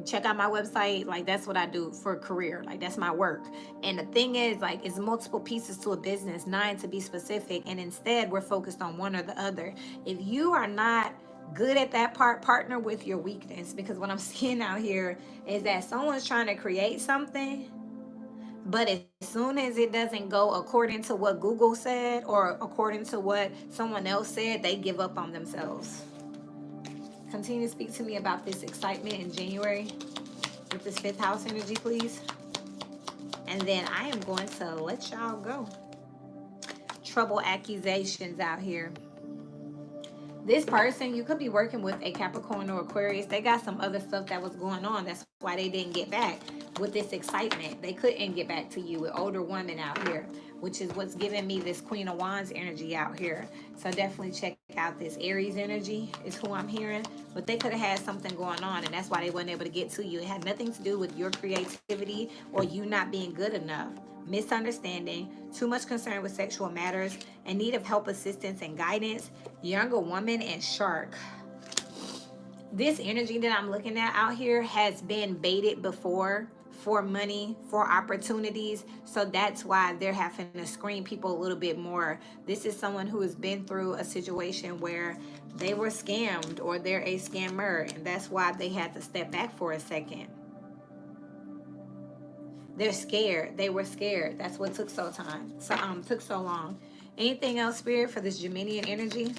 Check out my website. Like, that's what I do for a career. Like, that's my work. And the thing is, like, it's multiple pieces to a business, 9 to be specific, and instead we're focused on one or the other. If you are not good at that part, partner with your weakness, because what I'm seeing out here is that someone's trying to create something, but as soon as it doesn't go according to what Google said or according to what someone else said, they give up on themselves. Continue to speak to me about this excitement in January with this 5th house energy, please. And then I am going to let y'all go. Trouble accusations out here. This person, you could be working with a Capricorn or Aquarius. They got some other stuff that was going on. That's why they didn't get back with this excitement. They couldn't get back to you with older women out here, which is what's giving me this Queen of Wands energy out here. So definitely check out this Aries energy is who I'm hearing. But they could have had something going on, and that's why they weren't able to get to you. It had nothing to do with your creativity or you not being good enough. Misunderstanding, too much concern with sexual matters, and need of help, assistance, and guidance. Younger woman and shark. This energy that I'm looking at out here has been baited before for money, for opportunities. So that's why they're having to screen people a little bit more. This is someone who has been through a situation where they were scammed or they're a scammer, and that's why they had to step back for a second. They're scared. They were scared. That's what took so long. Anything else, Spirit, for this Geminian energy?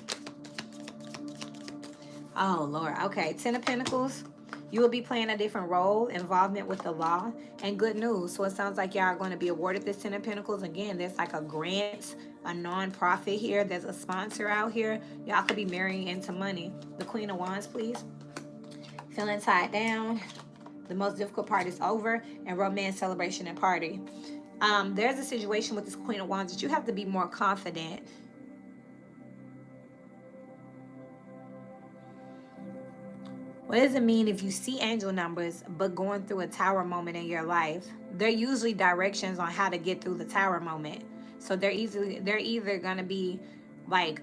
Oh, Lord. Okay. 10 of Pentacles. You will be playing a different role, involvement with the law, and good news. So it sounds like y'all are going to be awarded this 10 of Pentacles. Again, there's like a grant, a non-profit here. There's a sponsor out here. Y'all could be marrying into money. The Queen of Wands, please. Feeling tied down. The most difficult part is over, and romance, celebration, and party. There's a situation with this Queen of Wands that you have to be more confident. What does it mean if you see angel numbers but going through a tower moment in your life? They're usually directions on how to get through the tower moment. So they're either going to be like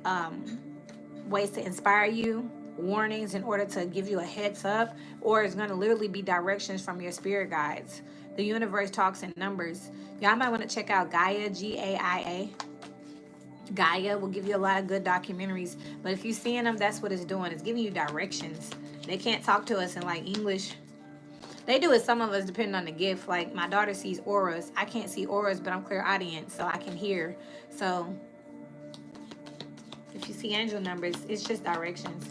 ways to inspire you, warnings in order to give you a heads up, or it's going to literally be directions from your spirit guides. The universe talks in numbers. Y'all might want to check out Gaia, Gaia. Gaia will give you a lot of good documentaries, but if you're seeing them, that's what it's doing. It's giving you directions. They can't talk to us in like English. They do it, some of us, depending on the gift. Like my daughter sees auras. I can't see auras, but I'm clairaudient, so I can hear. So if you see angel numbers, it's just directions.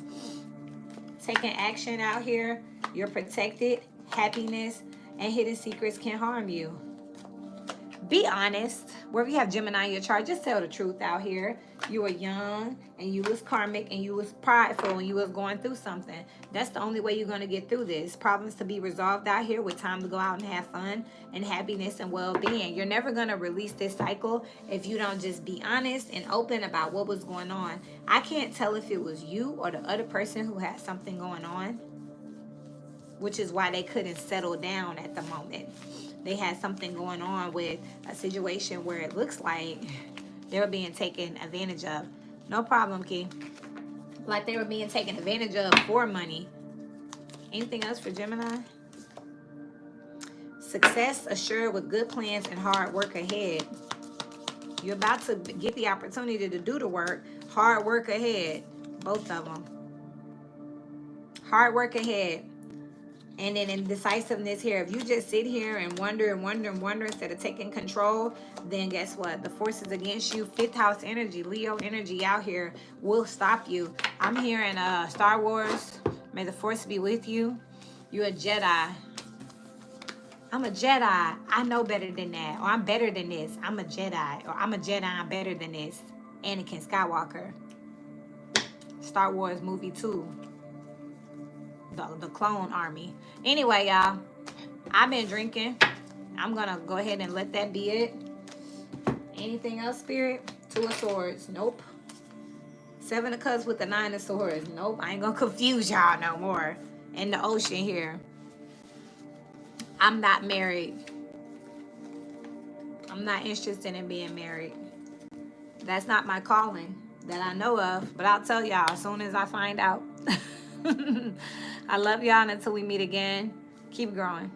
Taking action out here. You're protected. Happiness. and hidden secrets can harm you. Be honest. Where we have Gemini in your chart, just tell the truth out here. You were young and you was karmic and you was prideful and you was going through something. That's the only way you're going to get through this. Problems to be resolved out here with time to go out and have fun and happiness and well-being. You're never going to release this cycle if you don't just be honest and open about what was going on. I can't tell if it was you or the other person who had something going on, which is why they couldn't settle down at the moment. They had something going on with a situation where it looks like they were being taken advantage of. No problem, Key. Like they were being taken advantage of for money. Anything else for Gemini? Success assured with good plans and hard work ahead. You're about to get the opportunity to do the work. Hard work ahead. Both of them. Hard work ahead. And then indecisiveness here. If you just sit here and wonder instead of taking control, then guess what? The forces against you, 5th house energy, Leo energy out here will stop you. I'm hearing Star Wars, may the force be with you. You're a Jedi. I'm a Jedi. I know better than that. Or I'm better than this. I'm a Jedi. Or I'm a Jedi. I'm better than this. Anakin Skywalker. Star Wars movie 2. The clone army. Anyway, y'all, I've been drinking. I'm gonna go ahead and let that be it. Anything else, Spirit? 2 of Swords. Nope. 7 of Cups with the 9 of Swords. Nope. I ain't gonna confuse y'all no more. And the ocean here. I'm not married. I'm not interested in being married. That's not my calling that I know of. But I'll tell y'all as soon as I find out. I love y'all, and until we meet again, keep growing.